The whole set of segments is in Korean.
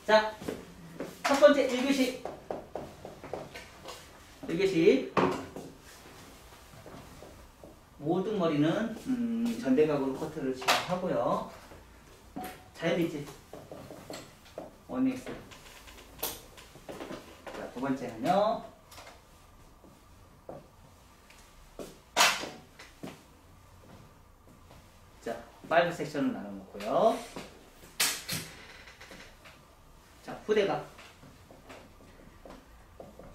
자, 첫 번째 1교시. 1교시. 모든 머리는 전대각으로 커트를 진행하고요. 자연이지. 원엑스. 자, 두 번째는요. 자, 5 섹션을 나눠 놓고요. 자, 후대각.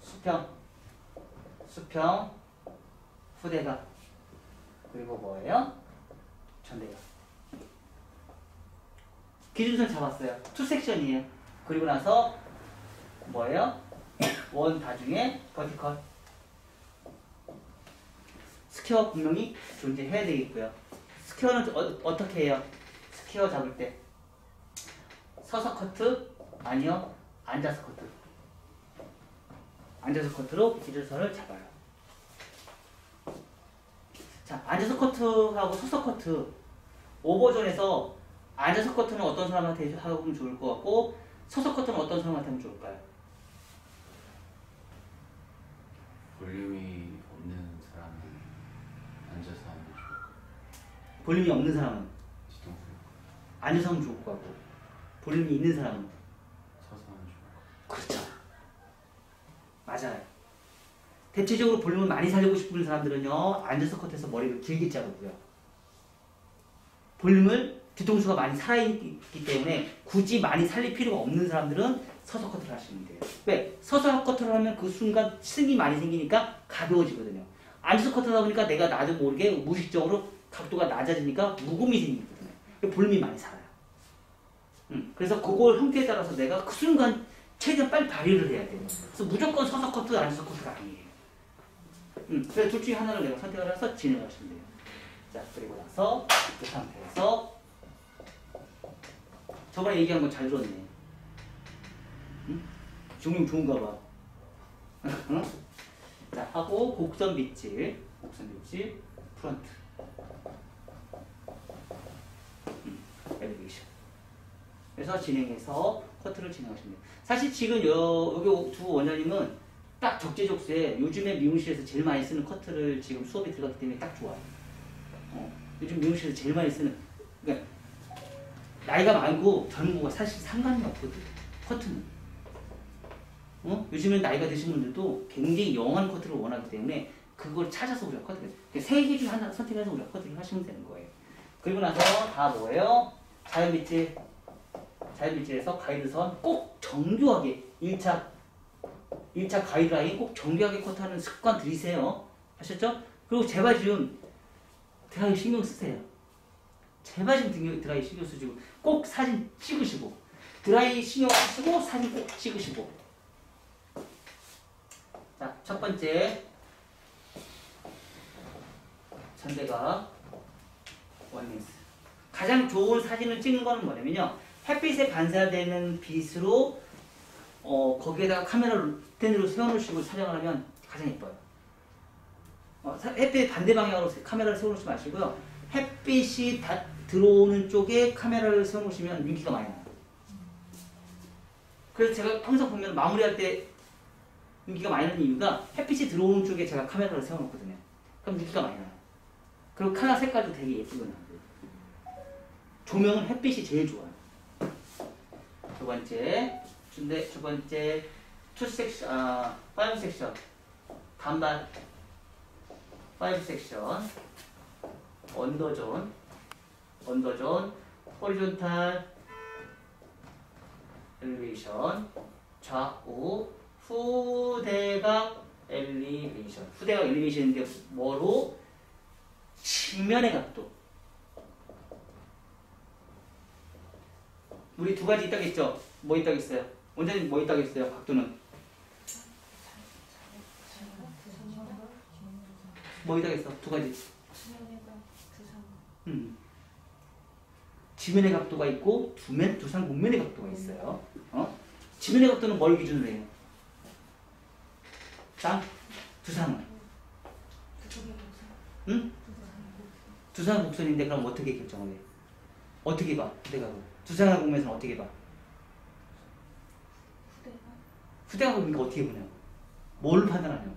수평, 후대각. 그리고 뭐예요? 전대각. 기준선 잡았어요. 2 섹션이에요. 그리고 나서 뭐예요? 원 다중에 버티컬. 스퀘어 분명히 존재해야 되겠고요. 스퀘어는 어떻게 해요? 스퀘어 잡을 때 서서 커트? 아니요. 앉아서 커트. 앉아서 커트로 기준선을 잡아요. 자, 앉아서 커트하고 서서 커트. 오버존에서 앉아서 커트는 어떤 사람한테 하면 좋을 것 같고 서서 커트는 어떤 사람한테 하면 좋을까요? 볼륨이 없는 사람은 앉아서 하면 좋을 것 같고 볼륨이 없는 사람은 뒤통수 앉아서 하면 좋을 것 같고 볼륨이 있는 사람은 서서 하면 좋을 것 같고 그렇죠. 맞아요. 대체적으로 볼륨을 많이 살리고 싶은 사람들은요 앉아서 커트해서 머리를 길게 자르고요. 볼륨을 뒤통수가 많이 살아있기 때문에 굳이 많이 살릴 필요가 없는 사람들은 서서 커트를 하시면 돼요. 왜? 서서 커트를 하면 그 순간 승이 많이 생기니까 가벼워지거든요. 앉아서 커트하다 보니까 내가 나도 모르게 무의식적으로 각도가 낮아지니까 무거움이 생기거든요. 볼륨이 많이 살아요. 그래서 그걸 형태에 따라서 내가 그 순간 최대한 빨리 발휘를 해야 돼요. 그래서 무조건 서서 커트, 앉아서 커트가 아니에요. 그래서 둘 중에 하나를 내가 선택을 해서 진행을 하시면 돼요. 자, 그리고 나서 그 상태에서 저번에 얘기한 거 잘 들었네. 응? 중용 좋은가 봐. 응? 자, 하고 곡선 빗질 프런트. 엘리베이션. 그래서 진행해서 커트를 진행하시면 돼요. 사실 지금 여기 두 원장님은 딱 적재적소에 요즘에 미용실에서 제일 많이 쓰는 커트를 지금 수업에 들어갔기 때문에 딱 좋아요. 요즘 미용실에서 제일 많이 쓰는, 그러니까 나이가 많고 젊은 거가 사실 상관이 없거든. 커트는. 요즘엔 나이가 드신 분들도 굉장히 영한 커트를 원하기 때문에 그걸 찾아서 우리가 커트를 해요. 세 개 중에 하나 선택해서 우리가 커트를 하시면 되는 거예요. 그리고 나서 다 뭐예요? 자연빗질에서 가이드선 꼭 정교하게 1차 가이드라인 꼭 정교하게 커트하는 습관 들이세요. 하셨죠? 그리고 제발 좀 드라이 신경 쓰세요. 제발 좀 드라이 신경 쓰시고 꼭 사진 찍으시고 드라이 신경 쓰시고 사진 꼭 찍으시고. 자, 첫 번째 전대가 원린스. 가장 좋은 사진을 찍는 거는 뭐냐면요, 햇빛에 반사되는 빛으로 거기에다가 카메라를 스탠드로 세워놓으시고 촬영을 하면 가장 예뻐요. 햇빛 반대 방향으로 카메라를 세워놓지 마시고요. 햇빛이 들어오는 쪽에 카메라를 세워놓으시면 윤기가 많이 나요. 그래서 제가 항상 보면 마무리할 때 윤기가 많이 나는 이유가 햇빛이 들어오는 쪽에 제가 카메라를 세워놓거든요. 그럼 윤기가 많이 나요. 그리고 카메라 색깔도 되게 예쁘게 나요. 조명은 햇빛이 제일 좋아요. 두 번째 5 섹션 단발 5 섹션 언더존 호리존탈 엘리베이션 좌우 후대각 엘리베이션인데 뭐로? 측면의 각도. 우리 두 가지 있다고 했죠? 뭐 있다고 했어요? 원장님 뭐 있다고 했어요? 각도는 뭐 있다고 했어? 두 가지. 지면의 각도가 있고 두상 곡면의 각도가 있어요. 지면의 각도는 뭘 기준으로 해요? 두상은? 응? 두상 곡선인데 그럼 어떻게 결정을 해? 어떻게 봐? 내가 두상의 곡면에서는 어떻게 봐? 후대각을 그러니까 어떻게 보냐고. 뭘 판단하냐고.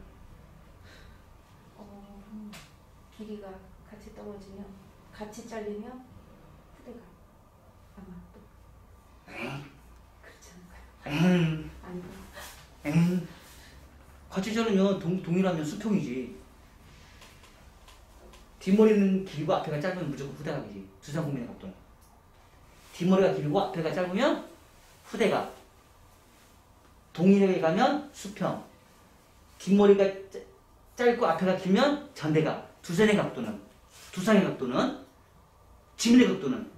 길이가 같이 떨어지면 같이 잘리면 후대각 아마 또 그렇지 않을까요? 아니요. 같이 자르면 동일하면 수평이지. 뒷머리는 길고 앞에가 짧으면 무조건 후대각이지. 두상공면의 각도는. 뒷머리가 길고 앞에가 짧으면 후대각. 동일하게 가면 수평. 뒷머리가 짧고 앞에가 길면 전대각. 두상의 각도는 지면의 각도는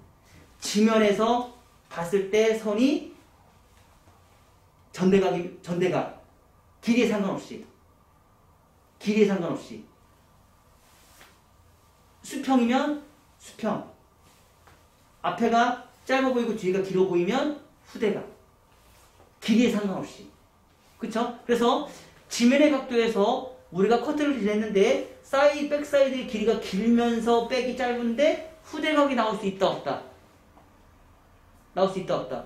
지면에서 봤을 때 선이 전대각. 길이에 상관없이 수평이면 수평. 앞에가 짧아 보이고 뒤가 길어 보이면 후대각. 길이에 상관없이. 그쵸? 그래서 지면의 각도에서 우리가 커트를 했는데 백사이드의 길이가 길면서 백이 짧은데 후대각이 나올 수 있다 없다? 나올 수 있다 없다?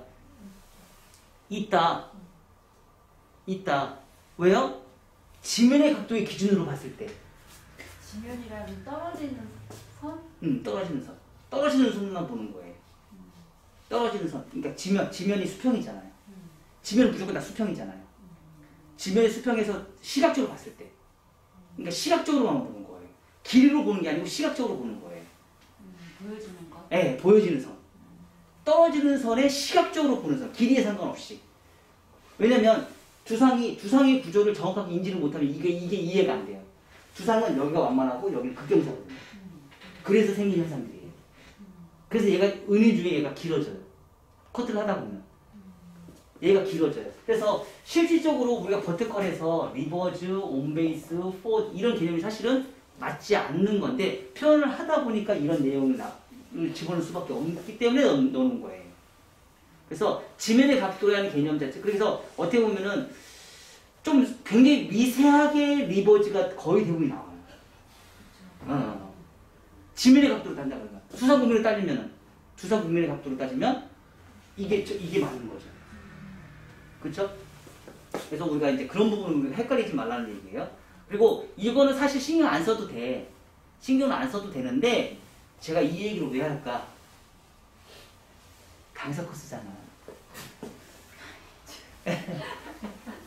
있다. 왜요? 지면의 각도의 기준으로 봤을 때. 지면이라는 떨어지는 선? 떨어지는 선만 보는 거예요. 떨어지는 선. 그러니까 지면이 수평이잖아요. 지면은 무조건 다 수평이잖아요. 지면의 수평에서 시각적으로 봤을 때. 그러니까 시각적으로만 보는 거예요. 길이로 보는 게 아니고 시각적으로 보는 거예요. 보여지는 것? 네, 보여지는 선. 떨어지는 선에 시각적으로 보는 선. 길이에 상관없이. 왜냐면 두상의 구조를 정확하게 인지를 못하면 이게 이해가 안 돼요. 두상은 여기가 완만하고 여기는 극경사거든요. 그래서 생긴 현상들이에요. 그래서 얘가 은인 중에 얘가 길어져요. 커트를 하다 보면. 얘가 길어져요. 그래서 실질적으로 우리가 버티컬에서 리버즈, 온베이스, 포드 이런 개념이 사실은 맞지 않는 건데 표현을 하다 보니까 이런 내용을 집어넣을 수밖에 없기 때문에 넣는 거예요. 그래서 지면의 각도라는 개념 자체. 그래서 어떻게 보면은 좀 굉장히 미세하게 리버즈가 거의 대부분이 나와요. 지면의 각도로 따진다 그러면 두상 국면의 각도로 따지면 이게 맞는 거죠. 그렇죠? 그래서 우리가 이제 그런 부분을 헷갈리지 말라는 얘기예요. 그리고 이거는 사실 신경 안 써도 돼. 신경은 안 써도 되는데 제가 이 얘기를 왜 할까? 강사 코스잖아.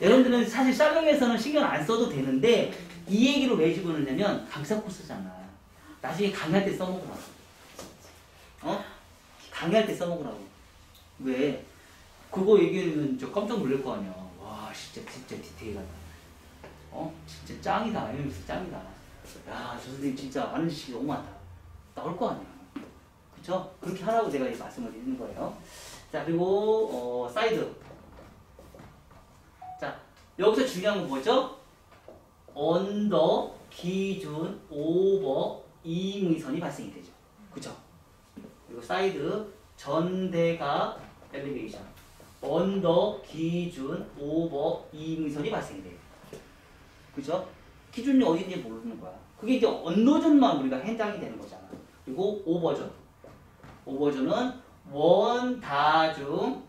여러분들은 사실 샬롬에서는 신경 안 써도 되는데 이 얘기를 왜 집어넣냐면 강사 코스잖아. 나중에 강의할 때 써먹으라고. 강의할 때 써먹으라고. 왜? 그거 얘기하면 저 깜짝 놀랄 거 아니야. 와, 진짜 디테일하다. 진짜 짱이다. 이러면서 짱이다. 야, 저 선생님 진짜 아는 지식이 너무 많다. 나올 거 아니야. 그쵸? 그렇게 하라고 제가 이 말씀을 드리는 거예요. 자, 그리고, 사이드. 자, 여기서 중요한 건 뭐죠? 언더, 기준, 오버, 이응의선이 발생이 되죠. 그쵸? 그리고 사이드, 전대각, 엘리베이션. 언더, 기준, 오버, 이응의선이 발생이 돼요. 그죠? 기준이 어딘지 모르는 거야. 그게 이제 언더존만 우리가 해당이 되는 거잖아. 그리고 오버존. 오버존은 원다중,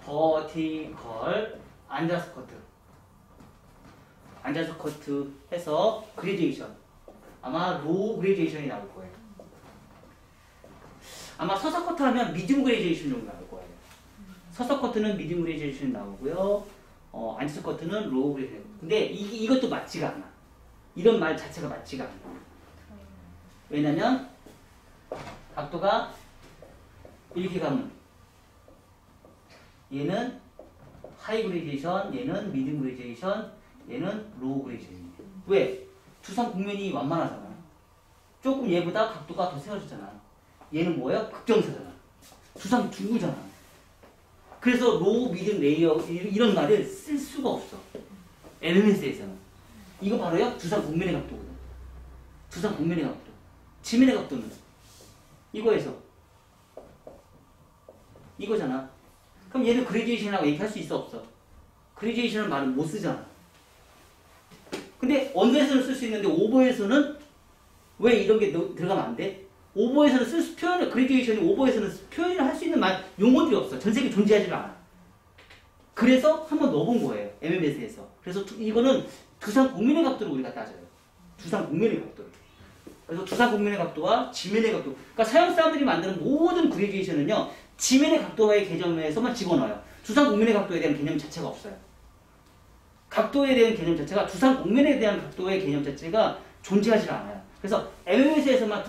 버티컬, 앉아서 커트. 앉아서 커트 해서 그레디에이션. 아마 로우 그레디에이션이 나올 거예요. 아마 서서 커트 하면 미디움 그레디에이션 정도 나올 거예요. 서서 커트는 미디움 그레디에이션이 나오고요. 앉아서 커트는 로우 그레디에이션. 근데 이것도 맞지가 않아. 이런 말 자체가 맞지가 않아. 왜냐면 각도가 이렇게 가면 얘는 하이 그레디에이션, 얘는 미디움 그레디에이션, 얘는 로우 그레디에이션. 왜? 두상 국면이 완만하잖아. 조금 얘보다 각도가 더 세워지잖아. 얘는 뭐예요? 극경사잖아. 두상 둥글잖아. 그래서 로우, 미디움, 레이어 이런 말을 쓸 수가 없어. 엘리멘스에서는. 이거 바로요? 두상 국면의 각도거든. 두상 국면의 각도. 지면의 각도는 이거에서 이거잖아. 그럼 얘를 그레디에이션이라고 얘기할 수 있어 없어? 그레디에이션은 말을 못 쓰잖아. 근데 언더에서는 쓸 수 있는데 오버에서는 왜 이런 게 들어가면 안 돼? 오버에서는 표현을 그레디에이션이 오버에서는 표현을 할 수 있는 용어들이 없어. 전 세계에 존재하지 않아. 그래서 한번 넣어본 거예요. MMS에서. 그래서 이거는 두상 곡면의 각도를 우리가 따져요. 두상 곡면의 각도를. 그래서 두상 곡면의 각도와 지면의 각도. 그러니까 서양 사람들이 만드는 모든 그래듀에이션은요. 지면의 각도와의 개념에서만 집어넣어요. 두상 곡면의 각도에 대한 개념 자체가 없어요. 각도에 대한 개념 자체가 두상 곡면에 대한 각도의 개념 자체가 존재하지 않아요. 그래서 MMS에서만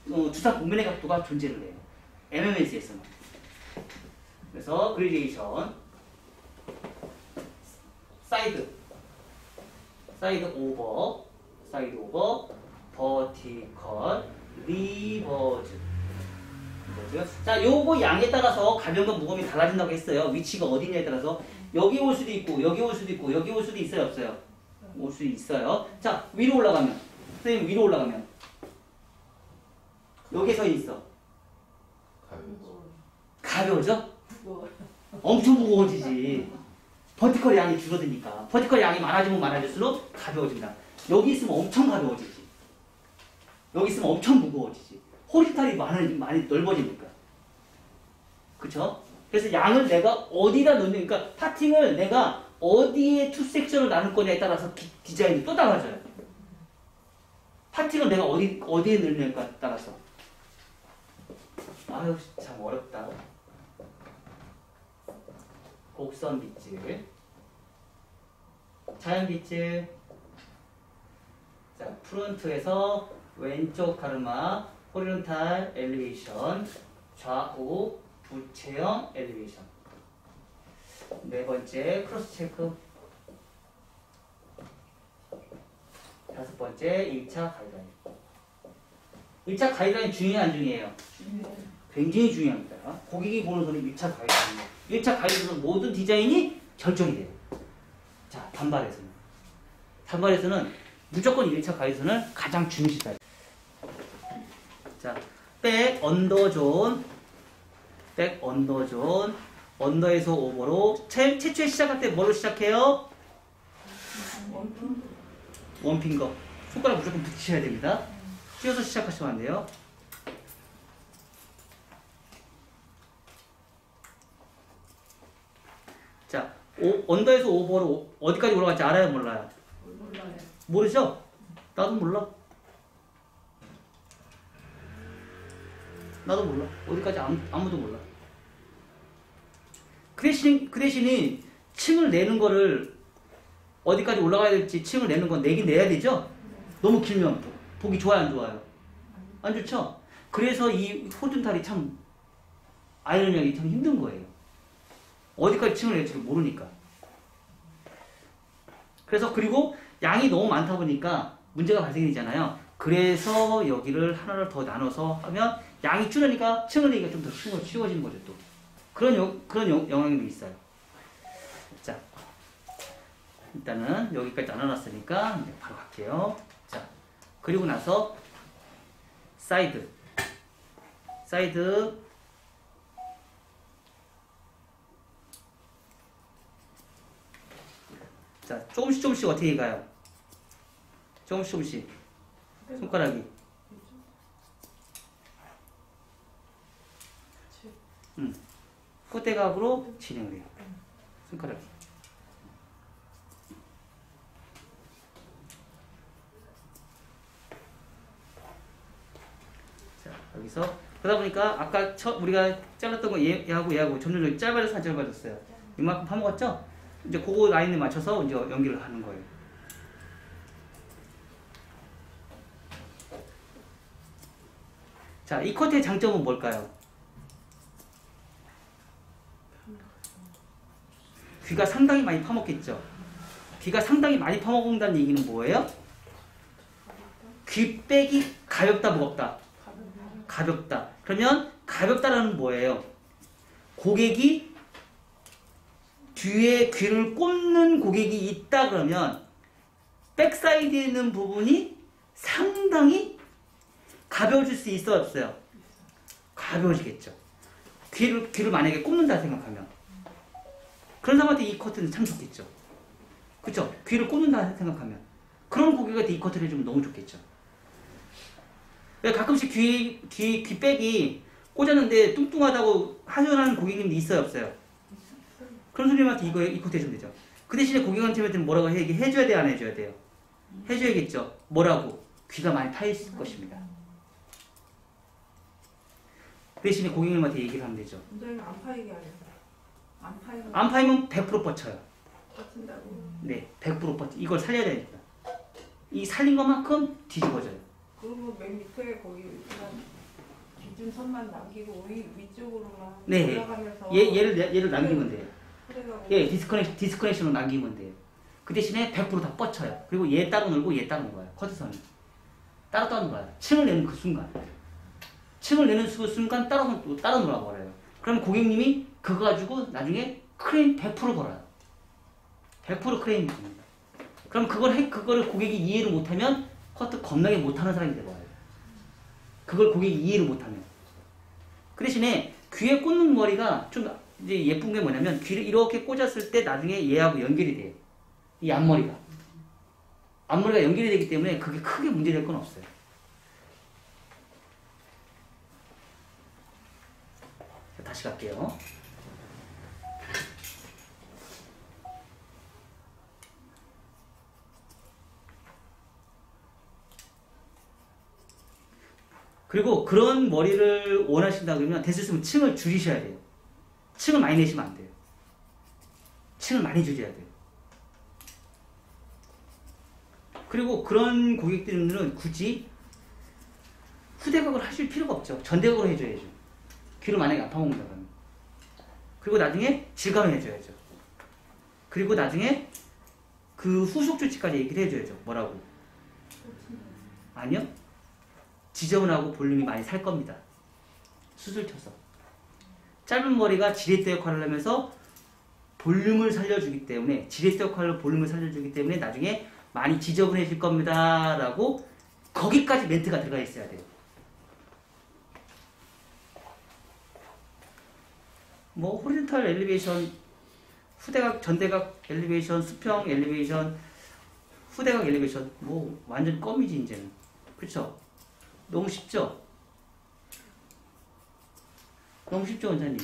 두상 곡면의 각도가 존재를 해요. MMS에서만. 그래서 그래듀에이션 사이드 오버, 버티컬, 리버즈. 자, 요거 양에 따라서 가벼움과 무거움이 달라진다고 했어요. 위치가 어디냐에 따라서 여기 올 수도 있고, 여기 올 수도 있고, 여기 올 수도 있어요, 없어요? 올 수 있어요. 자, 위로 올라가면, 선생님 위로 올라가면 여기 서 있어. 가벼워져? 엄청 무거워지지. 버티컬 양이 줄어드니까. 버티컬 양이 많아지면 많아질수록 가벼워진다. 여기 있으면 엄청 가벼워지지. 여기 있으면 엄청 무거워지지. 호리탈이 많이 넓어지니까. 그쵸? 그래서 양을 내가 어디다 넣는, 그러니까 파팅을 내가 어디에 투 섹션을 나눌 거냐에 따라서 디자인이 또 달라져요. 파팅을 내가 어디에 넣느냐에 따라서. 아유, 참 어렵다. 곡선 빗질, 자연 빗질. 자, 프론트에서 왼쪽 가르마, 호리존탈 엘리베이션, 좌우 부채형 엘리베이션. 네 번째 크로스 체크. 다섯 번째 1차 가이드라인. 1차 가이드라인 중요해요, 안 중요해요? 굉장히 중요합니다. 고객이 보는 소리 1차 가이드라인. 1차 가이드라인은 모든 디자인이 결정이 돼요. 자, 단발에서는 무조건 1차 가이드라인을 가장 중시해요. 자, 백 언더존, 언더에서 오버로. 최초에 시작할 때 뭐로 시작해요? 원핑거. 손가락 무조건 붙이셔야 됩니다. 띄어서 시작하시면 안 돼요. 자, 언더에서 오버로 어디까지 올라갈지 알아요, 몰라요? 몰라요. 모르죠? 나도 몰라. 어디까지 아무도 몰라. 그 대신에 층을 내는 거를 어디까지 올라가야 될지 층을 내는 건 내긴 내야 되죠? 너무 길면 보기 좋아요, 안 좋아요? 안 좋죠? 그래서 이 호준탈이 참 아이러니하게 참 힘든 거예요. 어디까지 층을 낼지 모르니까. 그래서 그리고 양이 너무 많다 보니까 문제가 발생이 되잖아요. 그래서 여기를 하나를 더 나눠서 하면 양이 줄으니까 층을 내기가 좀 더 쉬워지는 거죠, 또. 그런 영향도 있어요. 자, 일단은 여기까지 나눠놨으니까 이제 바로 갈게요. 자, 그리고 나서 사이드. 자, 조금씩 어떻게 가요? 조금씩. 손가락이. 끝대각으로 진행을 해요. 손가락이. 자, 여기서 그러다 보니까 아까 우리가 잘랐던 거 얘하고 점점 짧아져서 안 짧아졌어요. 이만큼 파먹었죠? 이제 그거 라인에 맞춰서 이제 연기를 하는 거예요. 자, 이 커트의 장점은 뭘까요? 귀가 상당히 많이 파먹겠죠? 귀가 상당히 많이 파먹는다는 얘기는 뭐예요? 귀백이 가볍다, 무겁다? 가볍다. 그러면 가볍다라는 뭐예요? 고객이 뒤에 귀를 꼽는 고객이 있다 그러면 백사이드에 있는 부분이 상당히 가벼워질 수 있어, 없어요? 가벼워지겠죠. 귀를 만약에 꼽는다 생각하면. 그런 사람한테 이 커트는 참 좋겠죠. 그쵸? 귀를 꼽는다 생각하면. 그런 고객한테 이 커트를 해주면 너무 좋겠죠. 가끔씩 귀백이 꽂았는데 뚱뚱하다고 하소연하는 고객님도 있어요, 없어요? 그럼 선생님한테 이 코트 해주면 되죠. 그 대신에 고객한테는 뭐라고 해줘야 돼요? 안 해줘야 돼요? 해줘야겠죠. 뭐라고? 귀가 많이 파있을 것입니다. 그 대신에 고객님한테 얘기를 하면 되죠. 원장님 안 파이게 하냐? 안 파이면 안 파이면 100% 뻗쳐요. 뻗친다고. 네, 100% 뻗쳐. 이걸 살려야 되니까. 이 살린 것만큼 뒤집어져요. 그러면 맨 밑에 거기 그냥 기준선만 남기고 위쪽으로만 네. 올라가면서 얘를 남기면 돼요. 그래가지고 예, 디스커넥션으로 남기면 돼요. 그 대신에 100%다 뻗쳐요. 그리고 얘 따로 놀고 얘 따로 놀아요. 커트선이. 따로 놀아요. 층을 내는 그 순간. 층을 내는 순간 따로 놀아버려요. 그럼 고객님이 그거 가지고 나중에 크레임 100% 걸어요. 100% 크레임이 됩니다. 그럼 그거를 고객이 이해를 못하면 커트 겁나게 못하는 사람이 되어요. 그걸 고객이 이해를 못하면. 그 대신에 귀에 꽂는 머리가 좀 이제 예쁜 게 뭐냐면 귀를 이렇게 꽂았을 때 나중에 얘하고 연결이 돼요. 이 앞머리가. 앞머리가 연결이 되기 때문에 그게 크게 문제될 건 없어요. 자, 다시 갈게요. 그리고 그런 머리를 원하신다 그러면 됐으면 층을 줄이셔야 돼요. 층을 많이 내시면 안 돼요. 층을 많이 줄여야 돼요. 그리고 그런 고객들은 굳이 후대각을 하실 필요가 없죠. 전대각으로 해줘야죠. 귀를 만약에 아파먹는다 그러면. 그리고 나중에 질감을 해줘야죠. 그리고 나중에 그 후속 조치까지 얘기를 해줘야죠. 뭐라고? 아니요. 지저분하고 볼륨이 많이 살 겁니다. 수술 쳐서. 짧은 머리가 지렛대 역할을 하면서 볼륨을 살려주기 때문에 지렛대 역할로 볼륨을 살려주기 때문에 나중에 많이 지저분해질 겁니다. 라고 거기까지 멘트가 들어가 있어야 돼요. 뭐 호리젠탈 엘리베이션, 후대각, 전대각 엘리베이션, 수평 엘리베이션, 후대각 엘리베이션 뭐 완전 껌이지 이제는. 그렇죠? 너무 쉽죠? 너무 쉽죠 원장님?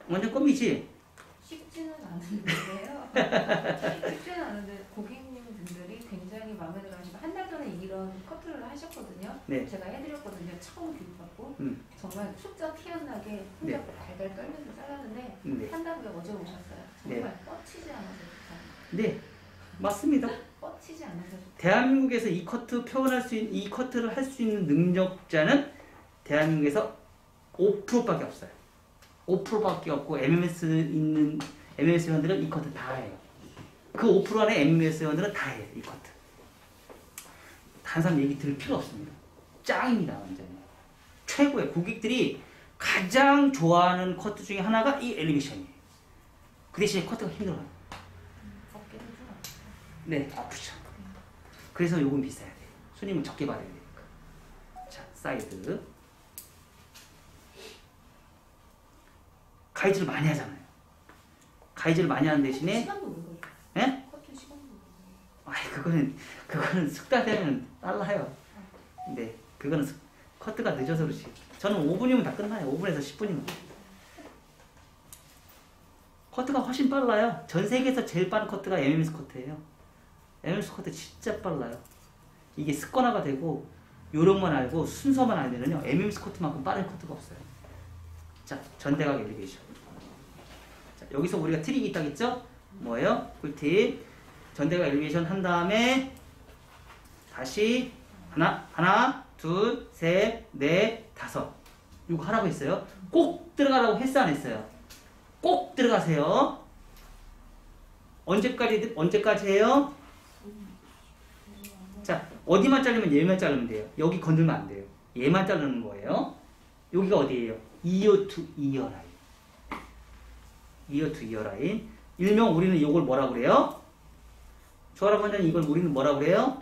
완전 껌이지? 쉽지는 않은데요. 쉽지는 않은데 고객님분들이 굉장히 마음에 들어하시고 한 달 전에 이런 커트를 하셨거든요. 네. 제가 해드렸거든요. 처음 교육받고 정말 숫자 티어나게 혼자 네. 달달 떨면서 잘랐는데 네. 한 달 후에 어제 오셨어요. 정말 뻗치지 않아서 좋다. 네. 맞습니다. 뻗치지 않아서 좋다. 대한민국에서 이 커트를 할 수 있는 능력자는 대한민국에서 5%밖에 없어요. 5%밖에 없고 MMS 회원들은 이 커트 다 해요. 그 5% 안에 MMS 회원들은 다 해요. 이 커트. 다른 사람 얘기 들을 필요 없습니다. 짱입니다. 완전히. 최고의 고객들이 가장 좋아하는 커트 중에 하나가 이 엘리베이션이에요. 그 대신에 커트가 힘들어요. 어깨는 좀 아프죠. 네, 아프죠. 그래서 요금 비싸야 돼요. 손님은 적게 받아야 되니까. 자, 사이드. 가이즈를 많이 하잖아요. 가이즈를 많이 하는 대신에, 시간도 오래 걸려요. 예? 커트 시간도 오래 걸려요. 아이, 그거는 숙달되면 빨라요. 네, 그거는 커트가 늦어서 그렇지. 저는 5분이면 다 끝나요. 5분에서 10분이면. 커트가 훨씬 빨라요. 전 세계에서 제일 빠른 커트가 MMS 커트예요. MMS 커트 진짜 빨라요. 이게 습관화가 되고 요령만 알고 순서만 알면요 MMS 커트만큼 빠른 커트가 없어요. 자, 전대각 엘리베이션. 자, 여기서 우리가 트릭이 있다겠죠? 뭐예요? 꿀팁. 전대각 엘리베이션 한 다음에 다시 하나, 둘, 셋, 넷, 다섯. 이거 하라고 했어요. 꼭 들어가라고 했어 안 했어요? 꼭 들어가세요. 언제까지 해요? 자, 어디만 자르면 얘만 자르면 돼요. 여기 건들면 안 돼요. 얘만 자르는 거예요. 여기가 어디예요? ear to ear 라인. ear to ear 라인. 일명 우리는 이걸 뭐라고 그래요? 조아라 원장님 이걸 우리는 뭐라고 그래요?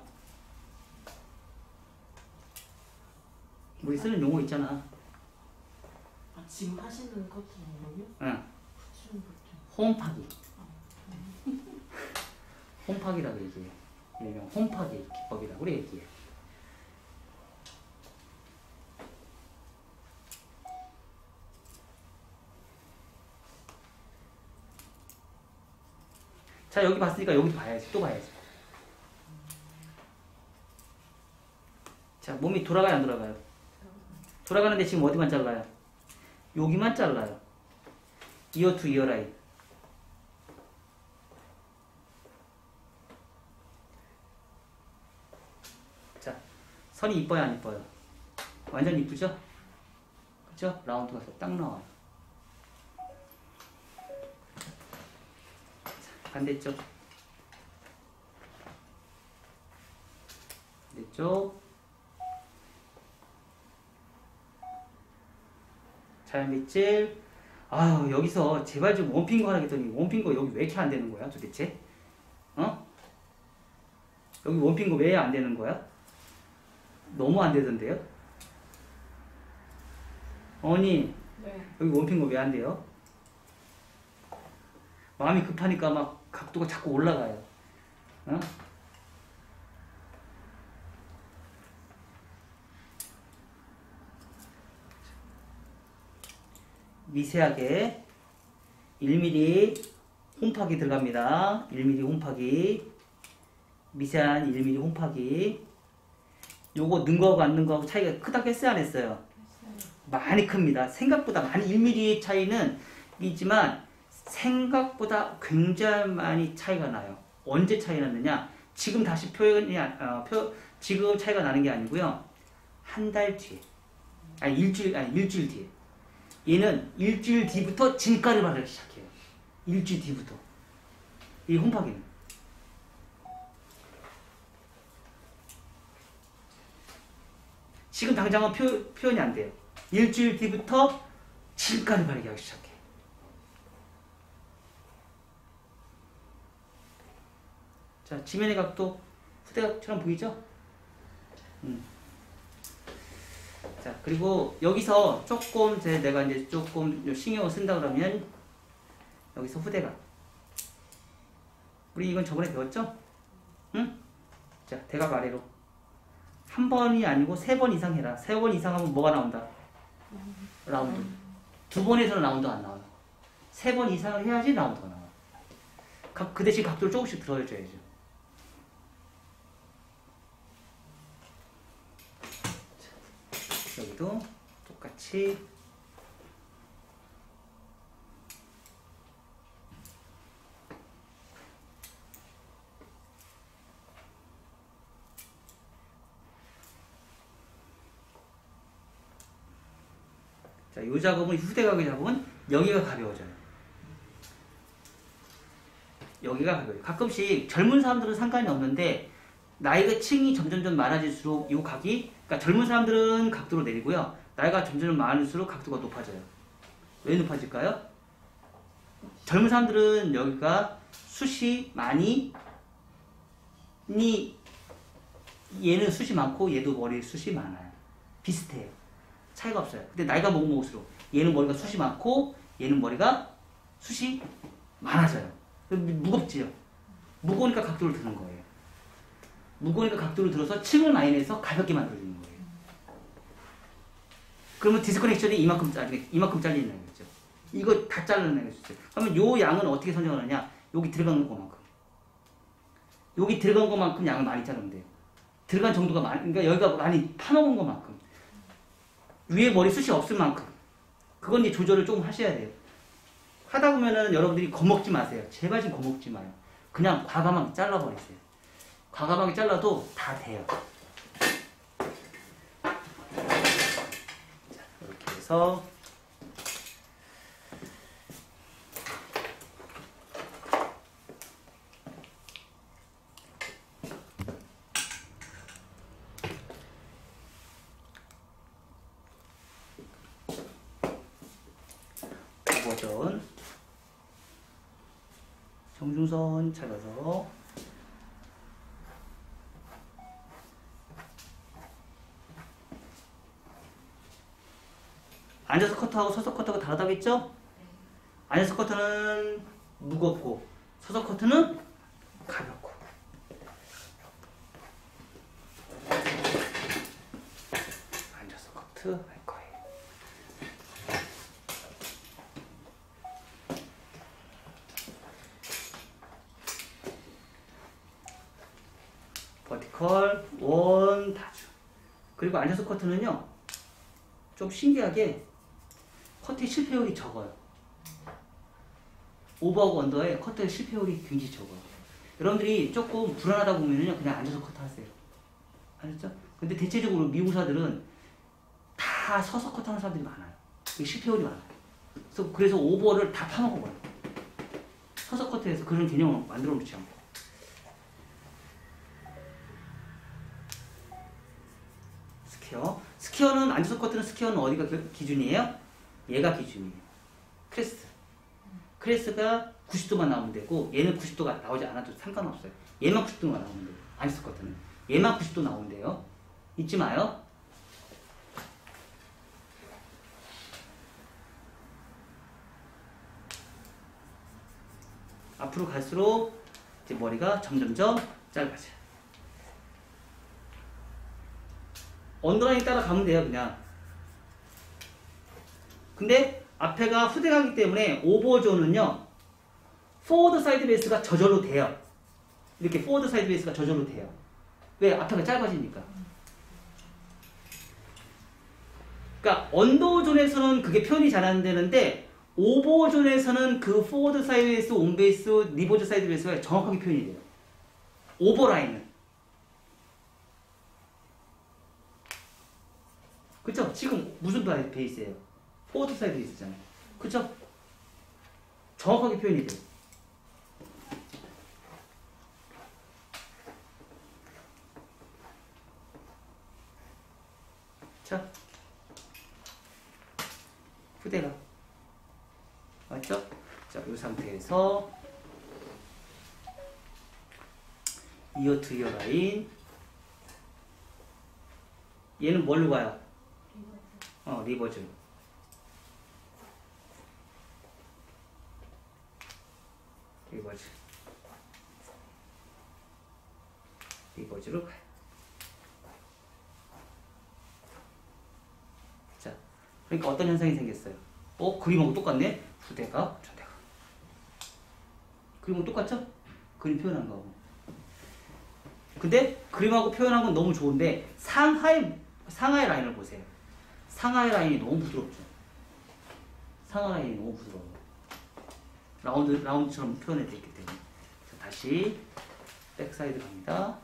우리 쓰는 용어 있잖아. 아, 지금 하시는 커트는요? 응. 붙이는 커트. 홈파기. 홈파기라고 얘기해요. 일명 홈파기 기법이라고 그래 얘기해요. 자, 여기 봤으니까 여기도 봐야지. 또 봐야지. 자, 몸이 돌아가요, 안 돌아가요? 돌아가는데 지금 어디만 잘라요? 여기만 잘라요. 이어 투 이어 라인. 자, 선이 이뻐요, 안 이뻐요? 완전 이쁘죠? 그죠? 라운드가 딱 나와요. 자, 반대쪽. 반대쪽. 잘 밑질. 아유, 여기서 제발 좀 원핑거 하라 했더니 원핑거 여기 왜 이렇게 안 되는 거야 도대체? 어? 여기 원핑거 왜 안 되는 거야? 너무 안 되던데요? 어머니, 네. 여기 원핑거 왜 안 돼요? 마음이 급하니까 막 각도가 자꾸 올라가요. 어? 미세하게 1mm 홈파기 들어갑니다. 1mm 홈파기. 미세한 1mm 홈파기. 요거 는 거하고 안 는 거하고 차이가 크다고 했어요, 안 했어요? 많이 큽니다. 생각보다 많이 1mm 차이는 있지만 생각보다 굉장히 많이 차이가 나요. 언제 차이 났느냐? 지금 다시 지금 차이가 나는 게 아니고요. 한 달 뒤에. 일주일 뒤에. 얘는 일주일 뒤부터 진가를 바르기 시작해요. 일주일 뒤부터. 이 홈파기는. 지금 당장은 표현이 안 돼요. 일주일 뒤부터 진가를 바르기 하기 시작해요. 자, 지면의 각도 후대각처럼 보이죠? 자, 그리고 여기서 조금 내가 이제 조금 신경을 쓴다 그러면 여기서 후대각. 우리 이건 저번에 배웠죠? 응? 자, 대각 아래로. 한 번이 아니고 3번 이상 해라. 3번 이상 하면 뭐가 나온다? 라운드. 2번에서는 라운드가 안 나와요. 3번 이상을 해야지 라운드가 나와요. 그 대신 각도를 조금씩 들어줘야죠. 여기도 똑같이 자, 이 작업은 후대각의 작업은 여기가 가벼워져요. 여기가 가벼워요. 가끔씩 젊은 사람들은 상관이 없는데 나이가 층이 점점 많아질수록 이 각이, 그러니까 젊은 사람들은 각도로 내리고요. 나이가 점점 많을수록 각도가 높아져요. 왜 높아질까요? 젊은 사람들은 여기가 숱이 많이, 얘는 숱이 많고 얘도 머리 숱이 많아요. 비슷해요. 차이가 없어요. 근데 나이가 먹을수록 얘는 머리가 숱이 많고 얘는 머리가 숱이 많아져요. 무겁지요. 무거우니까 각도를 드는 거예요. 무거우니까 각도를 들어서 층을 많이 내서 가볍게 만들어주는 거예요. 그러면 디스커넥션이 이만큼 잘리는 거죠. 이거 다 잘라내는 거죠. 그러면 요 양은 어떻게 선정하느냐? 여기 들어간 것만큼. 여기 들어간 것만큼 양을 많이 자르면 돼요. 들어간 정도가 그러니까 여기가 많이 파먹은 것만큼. 위에 머리 숱이 없을 만큼. 그건 이제 조절을 조금 하셔야 돼요. 하다 보면은 여러분들이 겁먹지 마세요. 제발 좀 겁먹지 마요. 그냥 과감하게 잘라버리세요. 과감하게 잘라도 다 돼요. 자, 이렇게 해서 버전 정중선 찾아서 앉아서 커터하고 서서 커터가 다르다고 했죠? 앉아서 커터는 무겁고 서서 커터는 가볍고. 앉아서 커트 할 거예요. 크리티컬, 원, 다주. 그리고 앉아서 커트는요, 좀 신기하게 커트의 실패율이 적어요. 오버하고 언더에 커트의 실패율이 굉장히 적어요. 여러분들이 조금 불안하다고 보면은요, 그냥 앉아서 커트 하세요. 아셨죠? 근데 대체적으로 미국 의사들은 다 서서 커트하는 사람들이 많아요. 실패율이 많아요. 그래서 오버를 다 파먹어버려요. 서서 커트해서 그런 개념을 만들어 놓지 않고. 스퀘어. 스퀘어는, 앉아서 커트는 스퀘어는 어디가 기준이에요? 얘가 기준이에요. 크레스트. 크레스트가 90도만 나오면 되고, 얘는 90도가 나오지 않아도 상관없어요. 얘만 90도만 나오면 돼요. 앉아서 커트는. 얘만 90도 나오면 돼요. 잊지 마요. 앞으로 갈수록 이제 머리가 점점점 짧아져요. 언더라인 따라가면 돼요, 그냥. 근데 앞에가 후대가기 때문에 오버존은요, 포워드 사이드 베이스가 저절로 돼요. 이렇게 포워드 사이드 베이스가 저절로 돼요. 왜? 앞에가 짧아지니까. 그러니까 언더존에서는 그게 표현이 잘 안 되는데, 오버존에서는 그 포워드 사이드 베이스, 온 베이스, 리버즈 사이드 베이스가 정확하게 표현이 돼요. 오버라인은. 그쵸? 지금 무슨 베이스예요? 포워드 사이드 베이스잖아요. 그쵸? 정확하게 표현이 돼요. 자, 후대가 맞죠? 자, 이 상태에서 이어 투 이어 라인. 얘는 뭘로 가요? 리버즈. 리버즈로 가요. 자, 그러니까 어떤 현상이 생겼어요? 그림하고 똑같네? 후대가, 좌대가. 그림하고 똑같죠? 그림 표현한 거하고. 근데 그림하고 표현한 건 너무 좋은데 상하의 라인을 보세요. 상하의 라인이 너무 부드럽죠. 상하 라인이 너무 부드러워요. 라운드처럼 표현이 되어 있기 때문에. 자, 다시 백사이드 갑니다.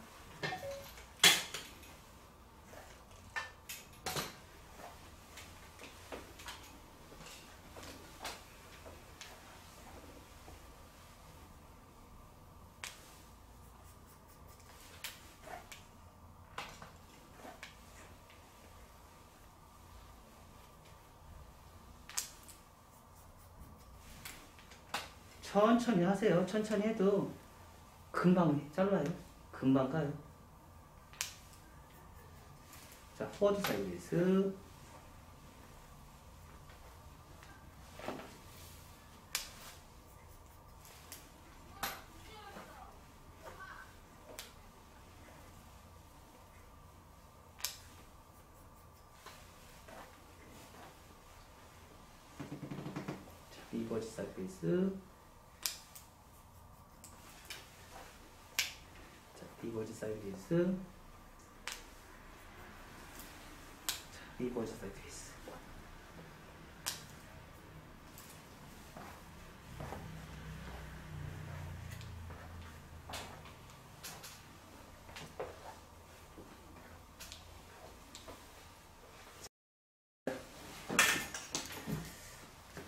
천천히 하세요. 천천히 해도 금방 잘라요. 금방 가요. 자, 포워드 사이드 베이스. 자, 리버스 사이드 베이스. 리버즈 사이드 베이스. 자, 리버즈 사이드 베이스.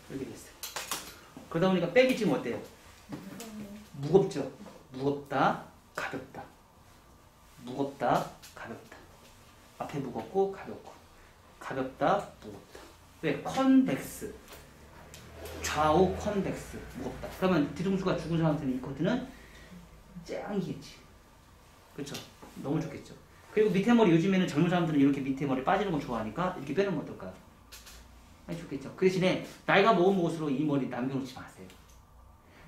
이렇게 됐어요. 그러다 보니까 백이 지금 어때요? 무겁죠? 무겁다, 가볍다. 무겁다, 가볍다. 앞에 무겁고 가볍고. 가볍다, 무겁다. 왜? 컨벡스. 좌우 컨벡스. 무겁다. 그러면 뒤통수가 죽은 사람한테는 이 코트는 짱이겠지. 그렇죠? 너무 좋겠죠. 그리고 밑에 머리, 요즘에는 젊은 사람들은 이렇게 밑에 머리 빠지는 거 좋아하니까 이렇게 빼는 거 어떨까요? 아니, 좋겠죠. 그 대신에 나이가 먹을수록 이 머리 남겨놓지 마세요.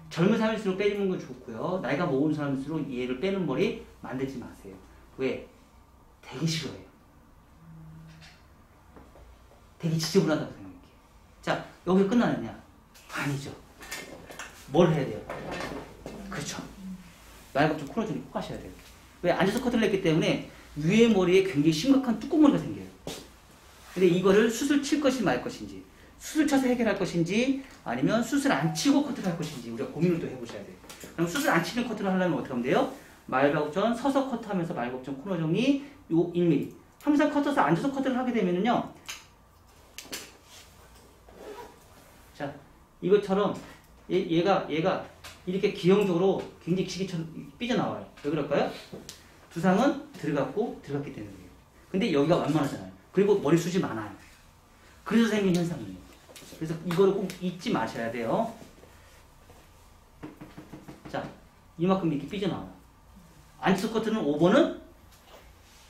젊은 사람일수록 빼는 건 좋고요. 나이가 먹은 사람일수록 얘를 빼는 머리 만들지 마세요. 왜? 되게 싫어해요. 되게 지저분하다고 생각해요. 자, 여기 끝나느냐? 아니죠. 뭘 해야 돼요? 그렇죠. 나이가 좀 코너존이 꼭 하셔야 돼요. 왜? 앉아서 커트를 했기 때문에 위에 머리에 굉장히 심각한 뚜껑머리가 생겨요. 근데 이거를 수술 칠 것인지 말 것인지, 수술 쳐서 해결할 것인지, 아니면 수술 안 치고 커트를 할 것인지 우리가 고민을 또 해보셔야 돼요. 그럼 수술 안 치는 커트를 하려면 어떻게 하면 돼요? 말바굽전 서서 커트하면서 말바굽전 코너 정리 요 1mm. 항상 커트해서 앉아서 커트를 하게 되면은요. 자, 이것처럼 얘가 이렇게 기형적으로 굉장히 기계처럼 삐져나와요. 왜 그럴까요? 두상은 들어갔기 때문이에요. 근데 여기가 완만하잖아요. 그리고 머리숱이 많아요. 그래서 생긴 현상이에요. 그래서 이거를 꼭 잊지 마셔야 돼요. 자, 이만큼 이렇게 삐져나와요. 안쪽 커트는 5번은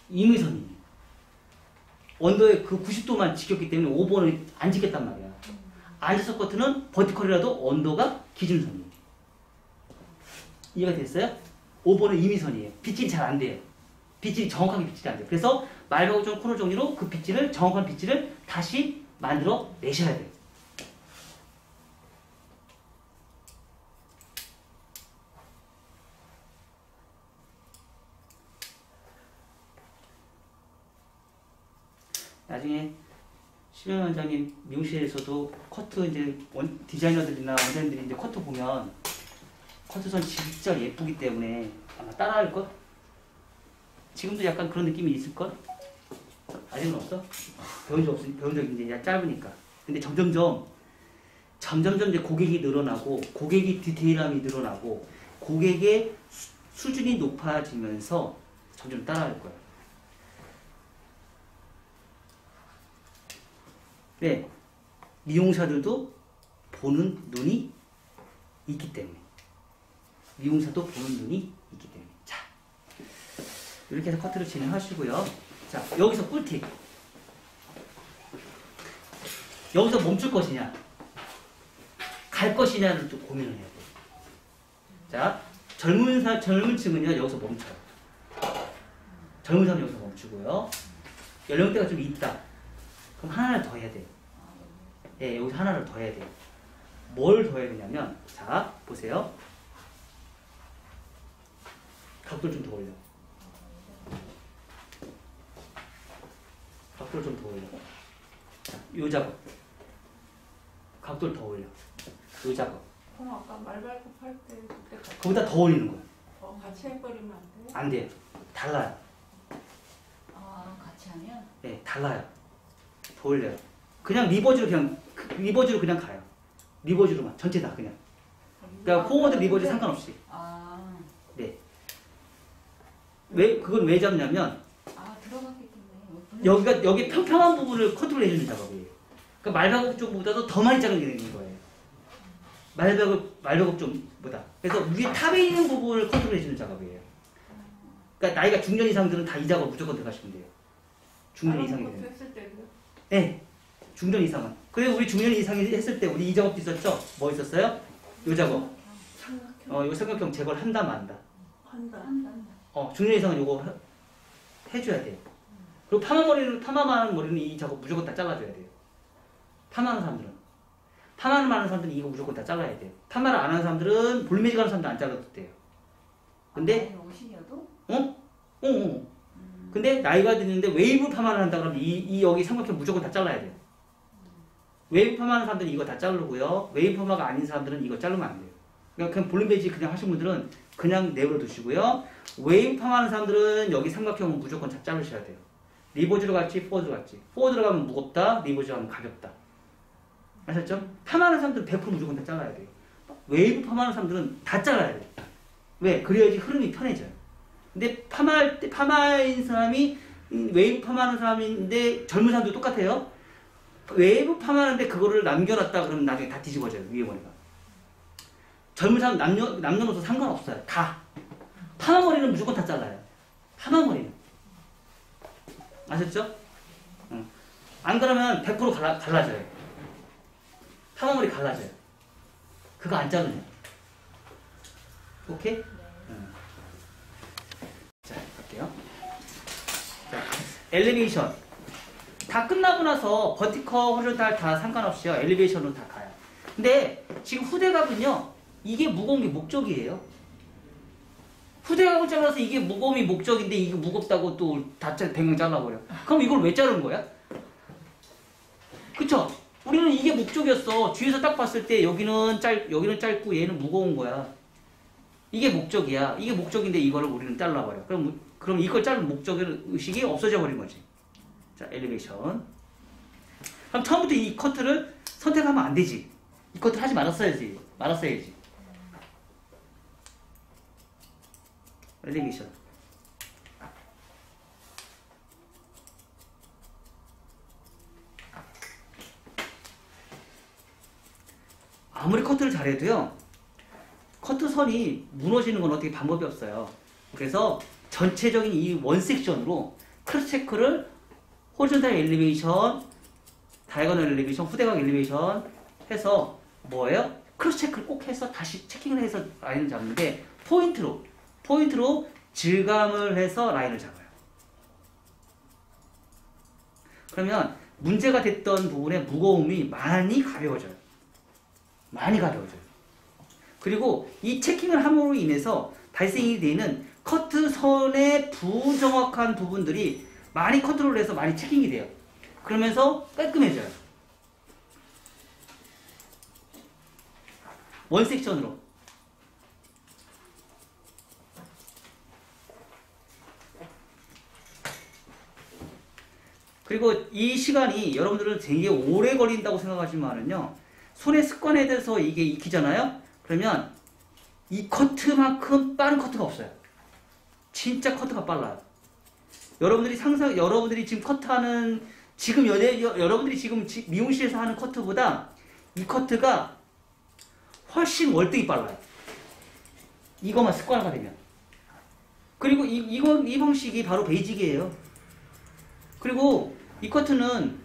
임의선이에요. 언더의 그 90도만 지켰기 때문에 5번을 안 지켰단 말이야. 안쪽 커트는 버티컬이라도 언더가 기준선이에요. 이해가 됐어요? 5번은 임의선이에요. 빗질이 잘 안 돼요. 빗질이 정확하게 빗질이 안 돼요. 그래서 말바굽전 코너 정리로 그 빗질을, 정확한 빗질을 다시 만들어 내셔야 돼요. 나중에 심영 원장님 미용실에서도 커트 이제 디자이너들이나 원장님들이 이제 커트 보면 커트선 진짜 예쁘기 때문에 아마 따라할 것? 지금도 약간 그런 느낌이 있을 것? 아직은 없어? 배운 적 이제 짧으니까. 근데 점점점 이제 고객이 늘어나고 고객이 디테일함이 늘어나고 고객의 수준이 높아지면서 점점 따라할 거야. 네, 미용사들도 보는 눈이 있기 때문에. 미용사도 보는 눈이 있기 때문에. 자, 이렇게 해서 커트를 진행하시고요. 자, 여기서 꿀팁. 여기서 멈출 것이냐, 갈 것이냐를 좀 고민을 해야 돼요. 자, 젊은 층은요, 여기서 멈춰요. 젊은 사람은 여기서 멈추고요. 연령대가 좀 있다. 그럼 하나를 더 해야 돼요. 예, 여기서 하나를 더 해야 돼요. 뭘 더 해야 되냐면, 자, 보세요. 각도를 좀 더 올려. 각도를 좀 더 올려. 자, 요 작업. 각도를 더 올려. 요 작업. 그럼 아까 말발굽 할 때 그때 거기다 더 올리는 거야. 같이 해버리면 안 돼? 안 돼요. 달라요. 같이 하면? 네, 달라요. 더 올려요. 그냥 리버즈로 그냥 가요. 리버즈로만. 전체 다 그냥. 그러니까 포워드 리버즈 상관없이. 네. 그건 왜 잡냐면, 들어갔기 때문에. 여기 평평한 부분을 컨트롤 해주는 작업이에요. 그러니까 말바굽 쪽보다도 더 많이 자르는 거예요. 말바굽 쪽보다. 그래서 위에 탑에 있는 부분을 컨트롤 해주는 작업이에요. 그러니까 나이가 중년 이상들은 다 이 작업 무조건 들어가시면 돼요. 중년 이상이 되면. 했을 때도 네. 중년 이상은. 그리고 우리 중년 이상이 했을 때 우리 이 작업도 있었죠? 뭐 있었어요? 요 작업. 요 삼각형 제거를 한다 만다. 한다. 중년 이상은 요거 해줘야 돼요. 그리고 파마하는 머리는 이 작업 무조건 다 잘라줘야 돼요. 파마하는 사람들은 이거 무조건 다 잘라야 돼요. 파마를 안 하는 사람들은 볼매직 하는 사람들 안 잘라도 돼요. 근데, 근데 나이가 드는데 웨이브 파마를 한다 그러면 이 여기 삼각형 무조건 다 잘라야 돼요. 웨이브 파마하는 사람들은 이거 다 자르고요. 웨이브 파마가 아닌 사람들은 이거 자르면 안 돼요. 그냥 볼매직 그냥 하신 분들은 그냥 내버려 두시고요. 웨이브 파마하는 사람들은 여기 삼각형은 무조건 다 자르셔야 돼요. 리버즈로 갈지 포워드로 갈지. 포워드로 가면 무겁다, 리버즈로 가면 가볍다. 아셨죠? 파마하는 사람들은 100% 무조건 다 잘라야 돼요. 웨이브 파마하는 사람들은 다 잘라야 돼요. 왜? 그래야지 흐름이 편해져요. 근데 파마인 사람이 웨이브 파마하는 사람인데 젊은 사람도 똑같아요. 웨이브 파마하는데 그거를 남겨놨다 그러면 나중에 다 뒤집어져요. 위에 머리가. 젊은 사람 남녀노소 상관없어요. 다. 파마머리는 무조건 다 잘라요. 파마머리는. 아셨죠? 안 그러면 100% 갈라져요. 파마머리 갈라져요. 그거 안 자르네요. 오케이? 자, 갈게요. 자, 엘리베이션. 다 끝나고 나서 버티컬, 호리존탈 다 상관없이요. 엘리베이션으로 다 가요. 근데 지금 후대갑은요. 이게 무거운 게 목적이에요. 후대각을 잘라서 이게 무거움이 목적인데 이게 무겁다고 또 다 백명 잘라버려. 그럼 이걸 왜 자른 거야? 그쵸? 우리는 이게 목적이었어. 뒤에서 딱 봤을 때 여기는 짧고 얘는 무거운 거야. 이게 목적이야. 이게 목적인데 이거를 우리는 잘라버려. 그럼 이걸 자른 목적의 의식이 없어져 버린 거지. 자, 엘리베이션. 그럼 처음부터 이 커트를 선택하면 안 되지. 이 커트를 하지 말았어야지. 엘리베이션. 아무리 커트를 잘해도요, 커트선이 무너지는 건 어떻게 방법이 없어요. 그래서 전체적인 이 원 섹션으로 크로스 체크를 호리존탈 엘리베이션, 다이거널 엘리베이션, 후대각 엘리베이션 해서 뭐예요? 크로스 체크를 꼭 해서 다시 체킹을 해서 라인을 잡는데 포인트로 질감을 해서 라인을 잡아요. 그러면 문제가 됐던 부분의 무거움이 많이 가벼워져요. 그리고 이 체킹을 함으로 인해서 발생이 되는 커트선의 부정확한 부분들이 많이 컨트롤해서 많이 체킹이 돼요. 그러면서 깔끔해져요. 원 섹션으로. 그리고 이 시간이 여러분들은 되게 오래 걸린다고 생각하지만은요, 손의 습관에 대해서 이게 익히잖아요? 그러면 이 커트만큼 빠른 커트가 없어요. 진짜 커트가 빨라요. 여러분들이 지금 커트하는, 여러분들이 지금 미용실에서 하는 커트보다 이 커트가 훨씬 월등히 빨라요. 이것만 습관화가 되면. 그리고 이 방식이 바로 베이직이에요. 그리고 이 커트는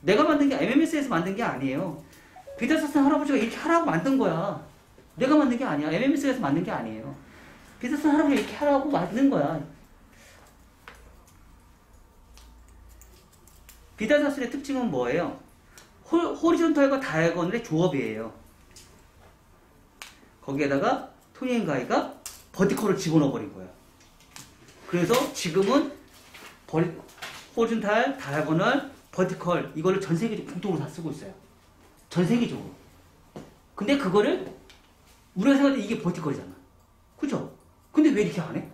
내가 만든 게 MMS에서 만든 게 아니에요. 비달사슨 할아버지가 이렇게 하라고 만든 거야. 내가 만든 게 아니야. MMS에서 만든 게 아니에요. 비달사슨 할아버지가 이렇게 하라고 만든 거야. 비달사슨의 특징은 뭐예요? 호리존탈과 다이아고널의 조합이에요. 거기에다가 토니 앤 가이가 버티컬을 집어넣어 버린 거야. 그래서 지금은 호리존탈, 다이아고널, 버티컬 이거를 전 세계적으로 공통으로 다 쓰고 있어요. 전 세계적으로. 근데 그거를 우리가 생각할 때 이게 버티컬이잖아. 그죠? 근데 왜 이렇게 안 해?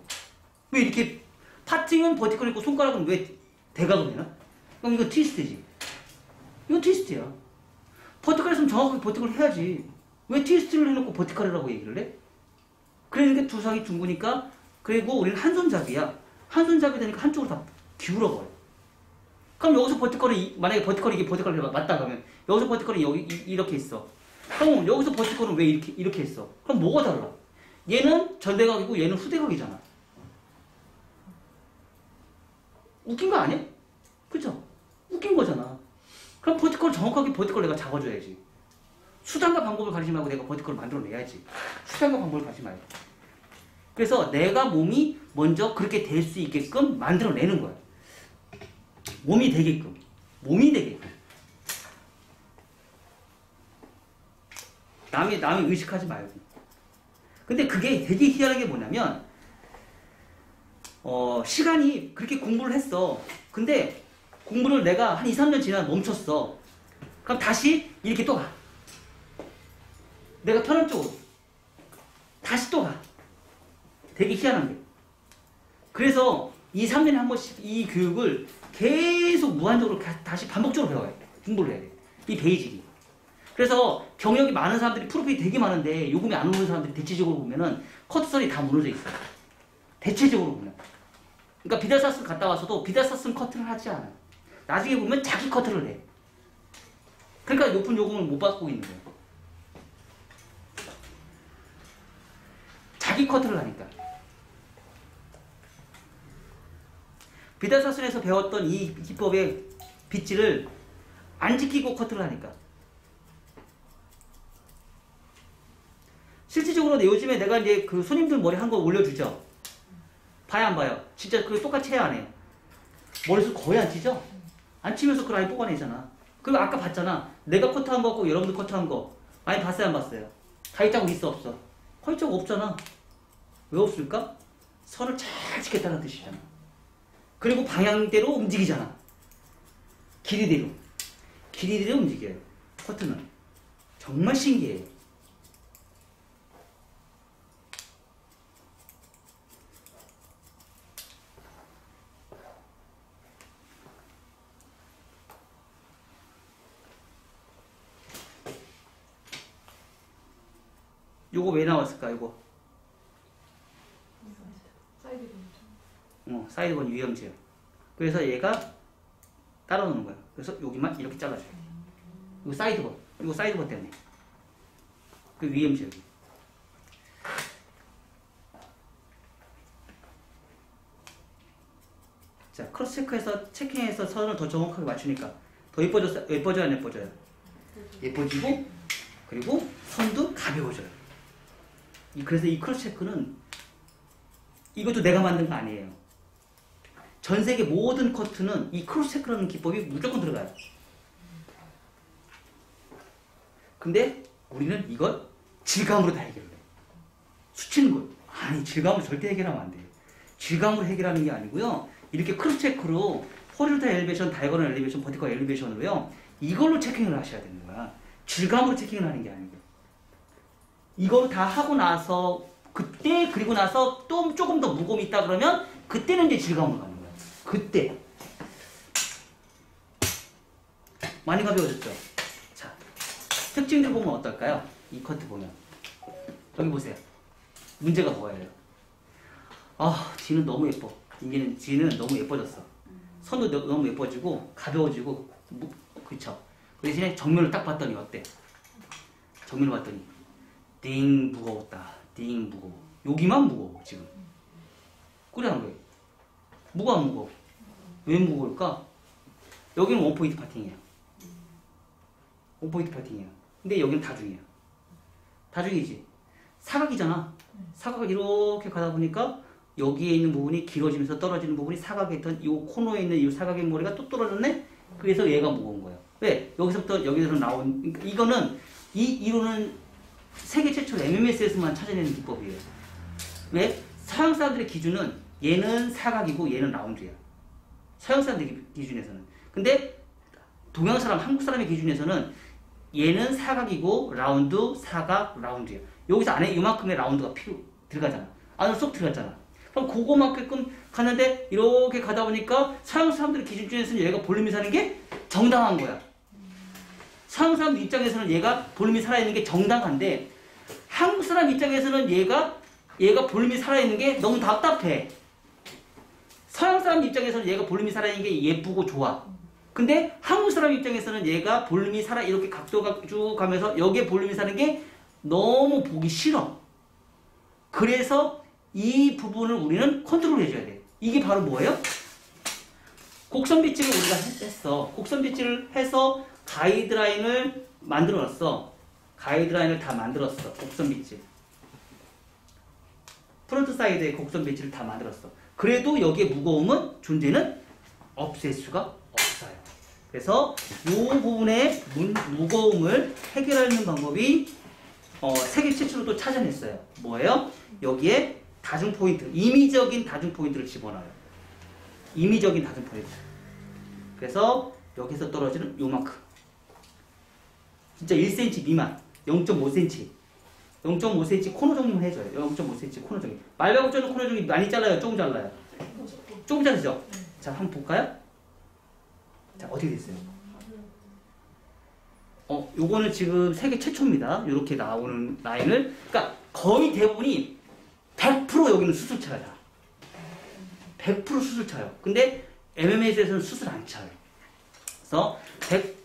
왜 이렇게 파팅은 버티컬 있고 손가락은 왜 대각을 해나? 그럼 이건 트위스트지. 이건 트위스트야. 버티컬 했으면 정확하게 버티컬 해야지. 왜 트위스트를 해놓고 버티컬이라고 얘기를 해? 그러니까 두상이 둥그니까. 그리고 우리는 한 손잡이야. 한 손잡이 되니까 한쪽으로 다 기울어버려. 그럼 여기서 버티컬이, 만약에 버티컬이 이게 버티컬이 맞다 그러면 여기서 버티컬이 여기 이렇게 있어. 그럼 여기서 버티컬은 왜 이렇게 했어? 그럼 뭐가 달라? 얘는 전대각이고 얘는 후대각이잖아. 웃긴 거 아니야? 그쵸? 웃긴 거잖아. 그럼 버티컬 정확하게 버티컬 내가 잡아줘야지. 수단과 방법을 가리지 말고 내가 버티컬을 만들어내야지. 수단과 방법을 가리지 말고. 그래서 내가 몸이 먼저 그렇게 될 수 있게끔 만들어내는 거야. 몸이 되게끔. 남이 의식하지 말고. 근데 그게 되게 희한한 게 뭐냐면, 시간이 그렇게 공부를 했어. 근데 공부를 내가 한 2, 3년 지나 멈췄어. 그럼 다시 이렇게 또 가. 내가 편한 쪽으로. 다시 또 가. 되게 희한한 게. 그래서 2, 3년에 한 번씩 이 교육을 계속 무한적으로 다시 반복적으로 배워야 돼. 공부를 해야 돼. 이 베이직이. 그래서 경력이 많은 사람들이 프로필이 되게 많은데 요금이 안 오는 사람들이 대체적으로 보면은 커트선이 다 무너져 있어요. 대체적으로 보면. 그러니까 비달사슨 갔다 와서도 비달사슨 커트를 하지 않아요. 나중에 보면 자기 커트를 해. 그러니까 높은 요금을 못 받고 있는 거예요. 자기 커트를 하니까. 비달사슨에서 배웠던 이 기법의 빗질을 안 지키고 커트를 하니까. 실질적으로 요즘에 내가 이제 그 손님들 머리 한 거 올려주죠? 봐요, 안 봐요? 진짜 그걸 똑같이 해야 안 해요? 머리숱 거의 안 치죠? 안 치면서 그 라인 뽑아내잖아. 그리고 아까 봤잖아. 내가 커트한 거고 여러분들 커트한 거. 많이 봤어요, 안 봤어요? 가위 자국 있어, 없어? 가위 자국 없잖아. 왜 없을까? 선을 잘 지켰다는 뜻이잖아. 그리고 방향대로 움직이잖아. 길이대로. 길이대로 움직여요. 커튼은. 정말 신기해요. 요거 왜 나왔을까, 요거? 사이드 사이드건 유형지요. 그래서 얘가 따라 놓는 거예요. 그래서 여기만 이렇게 잘라줘요. 이거 사이드건 때문에. 그 위험지 여기. 자, 크로스 체킹해서 선을 더 정확하게 맞추니까 더 예뻐져요, 안 예뻐져요? 예뻐지고, 그리고 선도 가벼워져요. 그래서 이 크로스 체크는 이것도 내가 만든 거 아니에요. 전 세계 모든 커트는 이 크로스 체크라는 기법이 무조건 들어가요. 근데 우리는 이걸 질감으로 다 해결을 해. 수치는 거 아니, 질감으로 절대 해결하면 안 돼요. 질감으로 해결하는 게 아니고요. 이렇게 크로스 체크로 호리존탈 엘리베이션, 다이거널 엘리베이션, 버티컬 엘리베이션으로요. 이걸로 체킹을 하셔야 되는 거야. 질감으로 체킹을 하는 게 아니고. 이걸 다 하고 나서 그때 그리고 나서 또 조금 더 무거움이 있다 그러면 그때는 이제 질감으로 가는 거야. 그때 많이 가벼워졌죠. 자, 특징들 보면 어떨까요? 이 커트 보면 여기 보세요. 문제가 뭐예요? 아, 지는 너무 예뻐. 지는 너무 예뻐졌어. 선도 너무 예뻐지고 가벼워지고 그쵸? 그 대신에 정면을 딱 봤더니 어때? 정면을 봤더니 띵 무거웠다. 띵 무거워. 여기만 무거워 지금. 그래 안 그래? 뭐가 안 무거워? 왜 무거울까? 여기는 원포인트 파팅이에요. 원포인트 파팅이에요. 근데 여기는 다중이에요. 다중이지. 사각이잖아. 사각을 이렇게 가다 보니까 여기에 있는 부분이 길어지면서 떨어지는 부분이 사각에 있던 이 코너에 있는 이 사각의 머리가 또 떨어졌네? 그래서 얘가 무거운 거예요. 왜? 여기서 나온, 이거는, 이 이론은 세계 최초로 MMS에서만 찾아내는 기법이에요. 왜? 서양 사람들의 기준은 얘는 사각이고 얘는 라운드야. 서양 사람들의 기준에서는. 근데 동양 사람, 한국 사람의 기준에서는 얘는 사각이고 라운드, 사각, 라운드야. 여기서 안에 이만큼의 라운드가 들어가잖아. 안으로 쏙 들어갔잖아. 그럼 그거만큼 갔는데 이렇게 가다 보니까 서양 사람들의 기준 중에서는 얘가 볼륨이 사는 게 정당한 거야. 서양 사람들 입장에서는 얘가 볼륨이 살아있는 게 정당한데 한국 사람 입장에서는 얘가 볼륨이 살아있는 게 너무 답답해. 서양 사람 입장에서는 얘가 볼륨이 살아있는 게 예쁘고 좋아. 근데 한국 사람 입장에서는 얘가 볼륨이 이렇게 각도가 쭉 가면서 여기에 볼륨이 사는 게 너무 보기 싫어. 그래서 이 부분을 우리는 컨트롤 해줘야 돼. 이게 바로 뭐예요? 곡선 비치를 우리가 했어. 곡선 비치를 해서 가이드라인을 만들어놨어. 가이드라인을 다 만들었어. 곡선 비치. 프론트 사이드의 곡선 비치를 다 만들었어. 그래도 여기에 무거움은 존재는 없앨 수가 없어요. 그래서 이 부분의 무거움을 해결하는 방법이 세계 최초로 또 찾아냈어요. 뭐예요? 여기에 다중 포인트, 임의적인 다중 포인트를 집어넣어요. 임의적인 다중 포인트. 그래서 여기서 떨어지는 요만큼. 진짜 1cm 미만, 0.5cm. 0.5cm 코너 정리만 해줘요. 0.5cm 코너 정리. 말발굽 자르는 코너 정리 많이 잘라요? 조금 잘라요? 조금 자르죠? 자, 한번 볼까요? 자, 어떻게 됐어요? 요거는 지금 세계 최초입니다. 이렇게 나오는 라인을. 그러니까 거의 대부분이 100% 여기는 수술차야. 100% 수술차요. 근데 MMS에서는 수술 안 차요. 그래서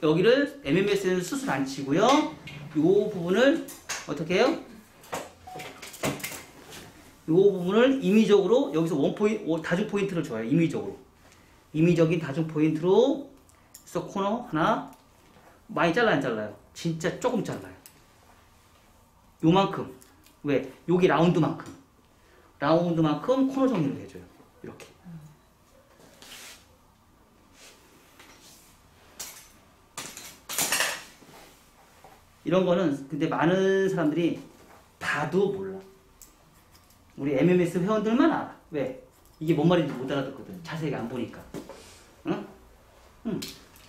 여기를 MMS에서는 수술 안 치고요. 이 부분을 어떻게 해요? 이 부분을 임의적으로 여기서 다중 포인트를 줘요. 임의적으로. 임의적인 다중 포인트로 그래서 코너 하나 많이 잘라요, 안 잘라요? 진짜 조금 잘라요. 요만큼. 왜? 여기 라운드만큼 코너 정리를 해줘요. 이렇게. 이런 거는 근데 많은 사람들이 봐도 몰라. 우리 MMS 회원들만 알아. 왜? 이게 뭔 말인지 못 알아듣거든. 자세히 안 보니까. 응? 응.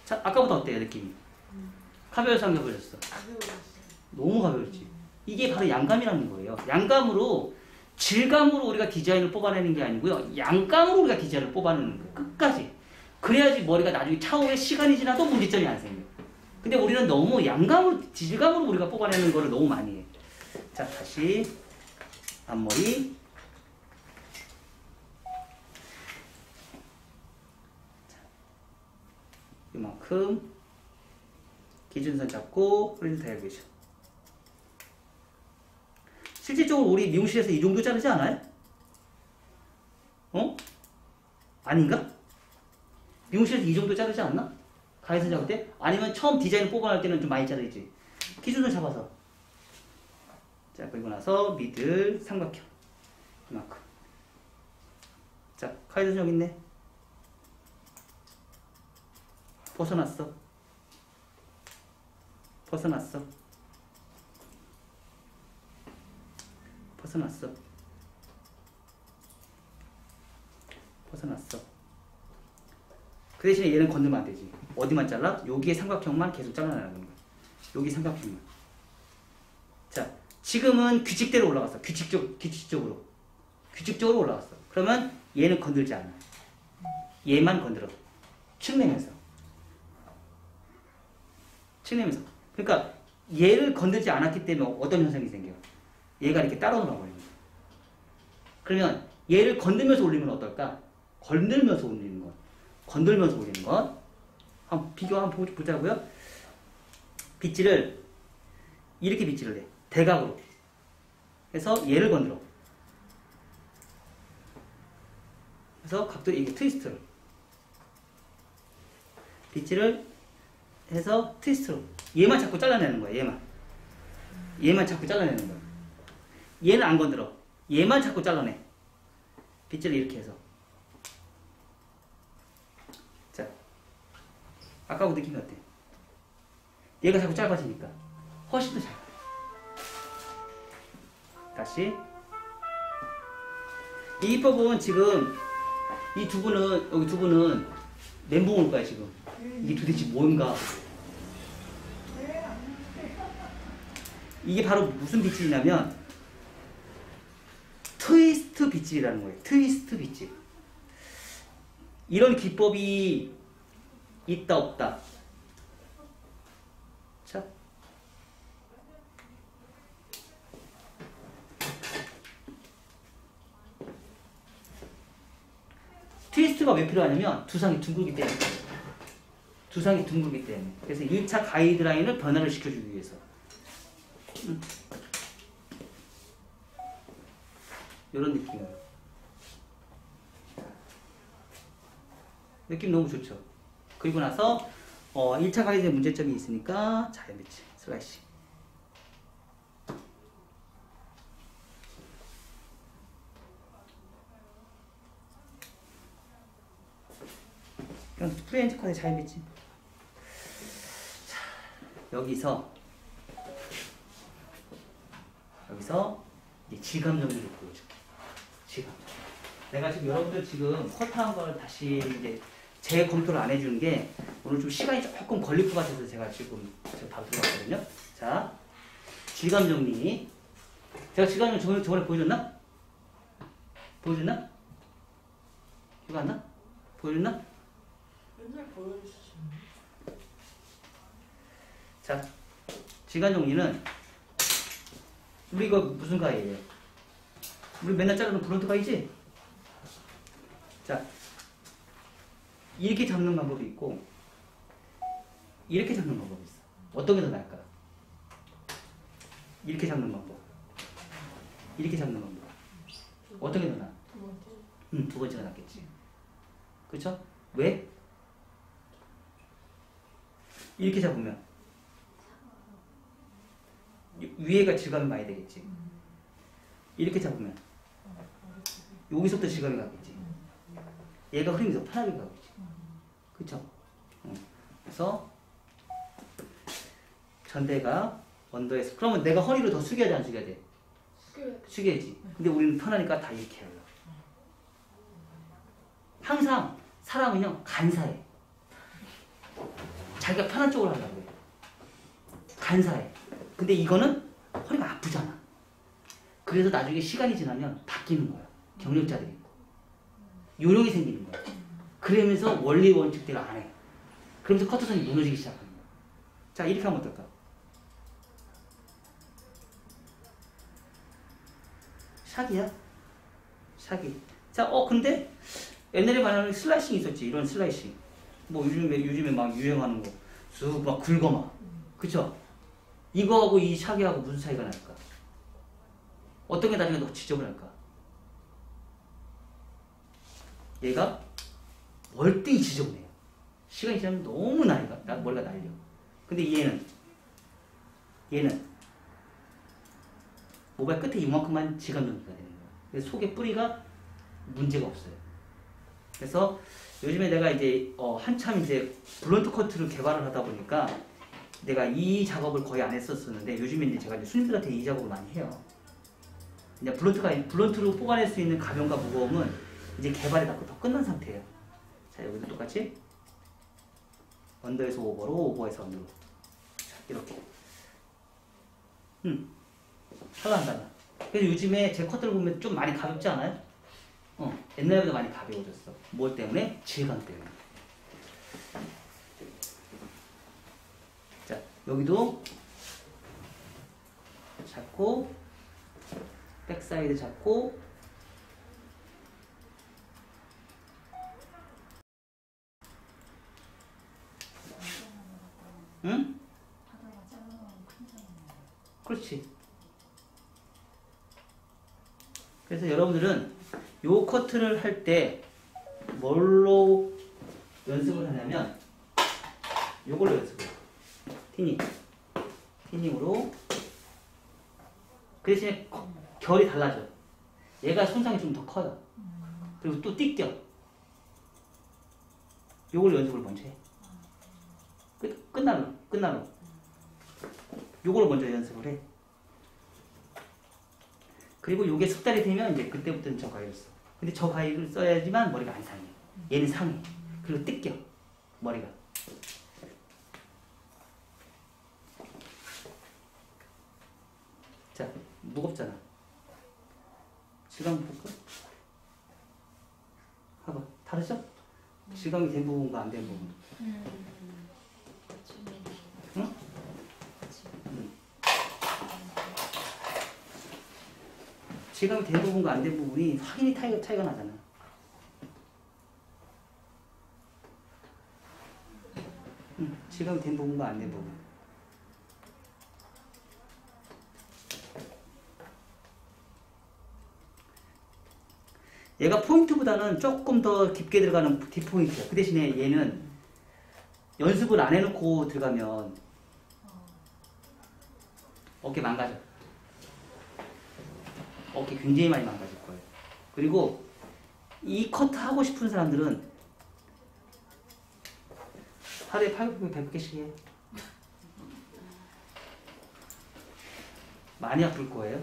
자, 아까부터 어때요, 느낌이? 가벼워서 안 가벼워졌어? 가벼워졌어요. 너무 가벼웠지. 이게 바로 양감이라는 거예요. 양감으로, 질감으로 우리가 디자인을 뽑아내는 게 아니고요. 양감으로 우리가 디자인을 뽑아내는 거예요. 끝까지. 그래야지 머리가 나중에 차후에 시간이 지나도 문제점이 안 생겨. 근데 우리는 너무 양감으로, 질감으로 우리가 뽑아내는 거를 너무 많이 해. 자, 다시. 앞머리. 자, 이만큼. 기준선 잡고, 프린트 다이어그레이션. 실질적으로 우리 미용실에서 이 정도 자르지 않아요? 어? 아닌가? 미용실에서 이 정도 자르지 않나? 가위선 잡을 때? 아니면 처음 디자인 뽑아낼 때는 좀 많이 자르지. 기준을 잡아서. 자, 그리고 나서 미들 삼각형. 이만큼. 자, 가위선 여기 있네. 벗어났어. 벗어났어. 벗어났어. 벗어났어. 그 대신에 얘는 건들면 안 되지. 어디만 잘라? 여기에 삼각형만 계속 잘라내는 거야. 여기 삼각형만. 자, 지금은 규칙대로 올라갔어. 규칙적으로. 규칙적으로 올라갔어. 그러면 얘는 건들지 않아. 얘만 건드려. 축내면서. 축내면서. 그러니까 얘를 건들지 않았기 때문에 어떤 현상이 생겨? 얘가 이렇게 따로 돌아버리는 거야. 그러면 얘를 건들면서 올리면 어떨까? 건들면서 올리는 것. 건들면서 올리는 것. 한번 비교 한번 보자고요. 빗질을 이렇게 빗질을 해. 대각으로. 해서 얘를 건드려. 그래서 각도 이게 트위스트를. 빗질을 해서 트위스트로. 얘만 자꾸 잘라내는 거야. 얘만. 얘만 자꾸 잘라내는 거야. 얘는 안 건드려. 얘만 자꾸 잘라내. 빗질을 이렇게 해서. 자, 아까하고 느낌이 어때? 얘가 자꾸 짧아지니까 훨씬 더 잘. 다시. 이 기법은 지금 이 두 분은 여기 두 분은 멘붕 올 거야 지금. 이게 도대체 뭔가. 이게 바로 무슨 빗질이냐면 트위스트 빗질이라는 거예요. 트위스트 빗질. 이런 기법이 있다 없다. 자, 트위스트가 왜 필요하냐면 두상이 둥글기 때문에. 두상이 둥글기 때문에. 그래서 1차 가이드라인을 변화를 시켜주기 위해서. 이런 느낌이에요. 느낌 너무 좋죠. 그리고 나서 1차 가이드에 문제점이 있으니까 자연 배치, 슬라이싱. 그냥 프리엔즈 컷의 자연 배치. 자, 여기서 이제 질감 정리를 보여줄게. 질감. 내가 지금 여러분들 지금 커트한 걸 다시 이제 재검토를 안 해주는 게 오늘 좀 시간이 조금 걸릴 것 같아서 제가 지금 바로 들어갔거든요. 자, 질감 정리. 제가 질감 정리 저번에 보여줬나? 보여줬나? 기억 안 나? 보여줬나? 맨날 보여주시죠. 자, 질감 정리는 우리 이거 무슨 가위예요? 우리 맨날 자르는 브론트 가위지? 자, 이렇게 잡는 방법이 있고 이렇게 잡는 방법이 있어. 어떤 게 더 나을까? 이렇게 잡는 방법. 이렇게 잡는 방법. 어떤 게 더 나아? 두 번째. 두 번째가 낫겠지. 그쵸? 왜? 이렇게 잡으면 위에가 질감이 많이 되겠지. 이렇게 잡으면 여기서부터 질감이 가겠지. 얘가 흐름이 더 편하게 가겠지. 그쵸? 그래서 전대가 언더에서 그러면 내가 허리를 더 숙여야 돼, 안 숙여야 돼? 숙여야지. 근데 우리는 편하니까 다 이렇게 해요. 항상 사람은요 간사해. 자기가 편한 쪽으로 하려고 해요. 간사해. 근데 이거는 허리가 아프잖아. 그래서 나중에 시간이 지나면 바뀌는 거야. 경력자들이. 요령이 생기는 거야. 그러면서 원리 원칙대로 안 해. 그러면서 커트선이 무너지기 시작하는 거야. 자, 이렇게 하면 어떨까? 샥이야? 샥이. 자, 근데 옛날에 말하는 슬라이싱 있었지. 이런 슬라이싱. 뭐 요즘에 막 유행하는 거. 쑥 막 긁어마. 그쵸? 이거하고 이 샥이하고 무슨 차이가 날까? 어떤 게 나중에 더 지저분할까? 얘가 월등히 지저분해요. 시간이 지나면 너무 머리가 날려. 근데 얘는 모발 끝에 이만큼만 지감 정리가 되는 거예요. 그래서 속에 뿌리가 문제가 없어요. 그래서 요즘에 내가 이제 한참 이제 블론트 커트를 개발을 하다 보니까 내가 이 작업을 거의 안 했었었는데 요즘에 이제 제가 이제 손님들한테 이 작업을 많이 해요. 이제 블론트로 뽑아낼 수 있는 가벼움과 무거움은 이제 개발이 다 끝난 상태예요. 자, 여기도 똑같이 언더에서 오버로, 오버에서 언더로. 자, 이렇게. 살아난다. 그래서 요즘에 제 커트를 보면 좀 많이 가볍지 않아요? 옛날보다 많이 가벼워졌어. 뭘 때문에? 질감 때문에. 자, 여기도 잡고, 백사이드 잡고, 응? 그렇지. 그래서 여러분들은 요 커트를 할 때 뭘로 연습을 하냐면 요걸로 연습을 해요. 티닝으로. 그 대신에 결이 달라져. 얘가 손상이 좀 더 커요. 그리고 또 띠껴. 요걸 연습을 먼저 해. 끝나로. 요걸 먼저 연습을 해. 그리고 요게 석 달이 되면 이제 그때부터는 저 가위를 써. 근데 저 가위를 써야지만 머리가 안 상해. 얘는 상해. 그리고 뜯겨. 머리가. 자, 무겁잖아. 질감 볼까? 봐봐. 다르죠? 질감이 된 부분과 안 된 부분. 응? 질감이 된 부분과 안 된 부분이 확연히 차이가 나잖아. 질감이 된 부분과 안 된 부분. 얘가 포인트보다는 조금 더 깊게 들어가는 딥포인트야. 그 대신에 얘는 연습을 안 해놓고 들어가면 어깨 망가져. 어깨 굉장히 많이 망가질 거예요. 그리고 이 커트 하고 싶은 사람들은 하루에 100개씩 해. 많이 아플 거예요.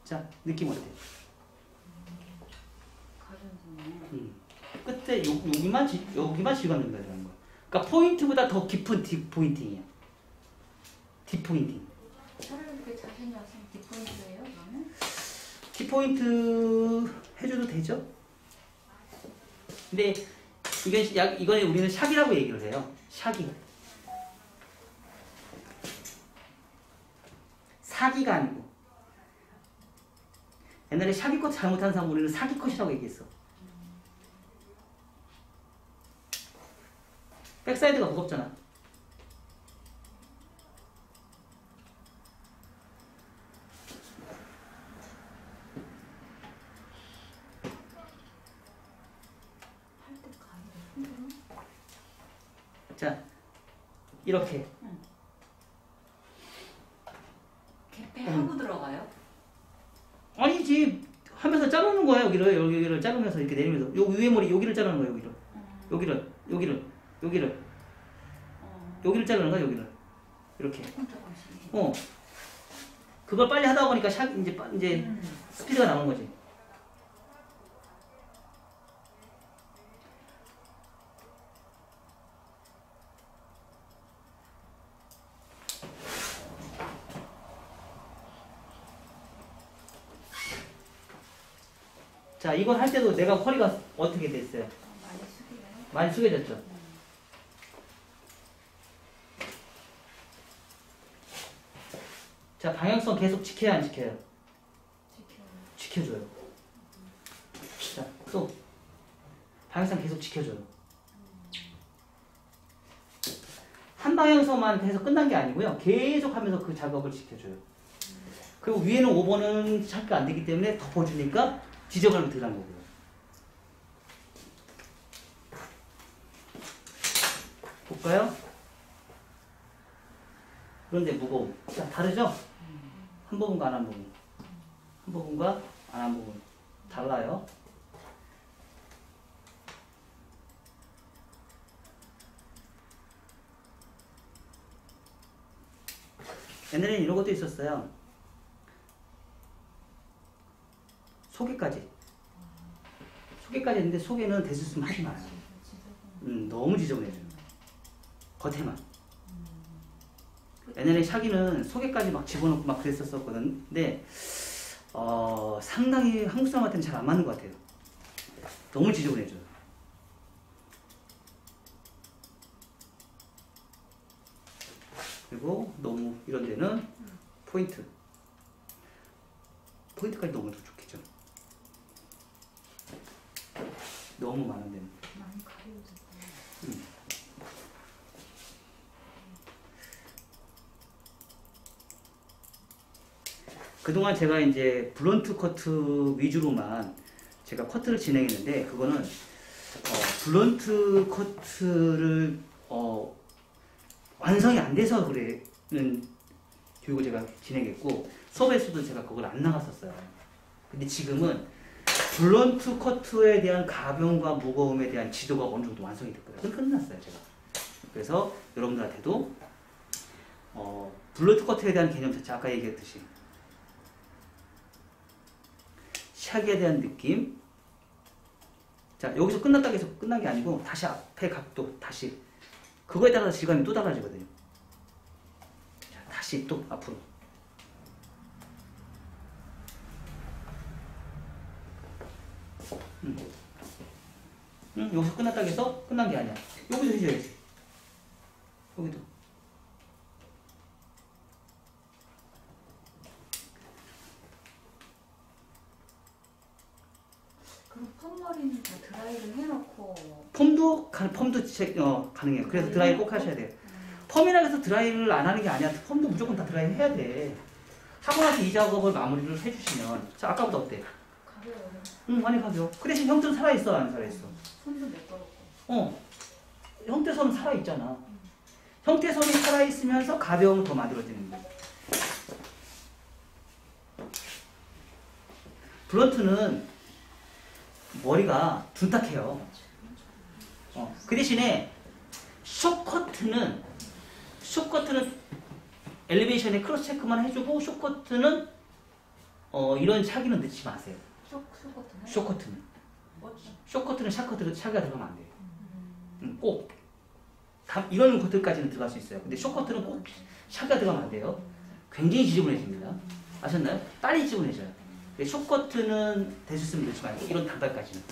자, 느낌 어때? 끝에 여기만 질감 된다는 거야. 그러니까 포인트보다 더 깊은 딥포인팅이야. 딥포인팅. 차라리 그렇게 자신이 없으면 뒷포인트예요, 그러면? 딥포인트 해줘도 되죠? 근데 이건 우리는 샥이라고 얘기를 해요. 샥이. 사기가 아니고. 옛날에 샥이 컷 잘못한 사람 우리는 사기 컷이라고 얘기했어. 백사이드가 무겁잖아. 자, 이렇게. 개폐하고 들어가요? 아니지. 하면서 자르는 거야, 여기를 자르면서 이렇게 내리면서. 요 위에 머리, 여기를 자르는 거야, 여기를 자르는 거야, 여기를. 이렇게. 그걸 빨리 하다 보니까 이제 스피드가 나온 거지. 자, 이걸 할 때도 내가 허리가 어떻게 됐어요? 많이 숙이네요. 많이 숙여졌죠? 자, 방향성 계속 지켜야 안 지켜요? 지켜줘요. 자, 또 방향성 계속 지켜줘요. 한 방향성만 해서 끝난 게 아니고요. 계속 하면서 그 작업을 지켜줘요. 그리고 위에는 5번은 착각 안 되기 때문에 덮어주니까 지저분하게 들어간 거고요. 볼까요? 그런데 무거움. 자, 다르죠? 한 부분과 안 한 부분. 한 부분과 안 한 부분. 달라요. 옛날에는 이런 것도 있었어요. 소개까지. 소개까지 했는데 소개는 대수스면 하지 마요. 너무 지저분해져요. 겉에만. 옛날에 샤기는 소개까지 막 집어넣고 막 그랬었거든. 근데 상당히 한국 사람한테는 잘 안 맞는 것 같아요. 너무 지저분해져요. 그리고 너무 이런 데는 포인트까지 너무 좋겠죠. 너무 많은 데는. 많이 가려워졌다. 그동안 제가 이제 블런트 커트 위주로만 제가 커트를 진행했는데, 그거는 블런트 커트를 완성이 안 돼서 그래는 교육을 제가 진행했고, 수업에서도 제가 그걸 안 나갔었어요. 근데 지금은 블런트 커트에 대한 가벼움과 무거움에 대한 지도가 어느 정도 완성이 됐거든요. 그건 끝났어요, 제가. 그래서 여러분들한테도 블런트 커트에 대한 개념 자체, 아까 얘기했듯이 샥에 대한 느낌. 자, 여기서 끝났다고 해서 끝난 게 아니고 다시 앞에 각도, 다시 그거에 따라서 질감이 또 달라지거든요. 자, 다시 또 앞으로. 여기서 끝났다고 해서 끝난 게 아니야. 여기서 해줘야지. 여기도. 그럼 펌머리는 다 드라이를 해놓고 펌도 가능해요. 그래서 드라이 꼭 하셔야 돼요. 펌이라고 해서 드라이를 안 하는 게 아니야. 펌도 무조건 다 드라이 해야 돼. 하고 나서 이 작업을 마무리를 해주시면, 자, 아까보다 어때? 가벼워요. 많이 가벼워. 그 대신 형태는 살아있어, 안 살아있어? 손도 매끄럽고. 형태선은 살아있잖아. 형태선이 살아있으면서 가벼움을 더 만들어지는 거야. 블런트는 머리가 둔탁해요. 그 대신에 숏커트는 엘리베이션에 크로스 체크만 해주고, 숏커트는 이런 샤기는 넣지 마세요. 쇼커트는? 숏커트는. 숏커트는 샤기가 들어가면 안 돼요. 꼭. 이런 것들까지는 들어갈 수 있어요. 근데 숏커트는 꼭 샤기가 들어가면 안 돼요. 굉장히 지저분해집니다. 아셨나요? 빨리 지저분해져요. 숏커트는 될 수 있으면 넣지 말고, 이런 단발까지는.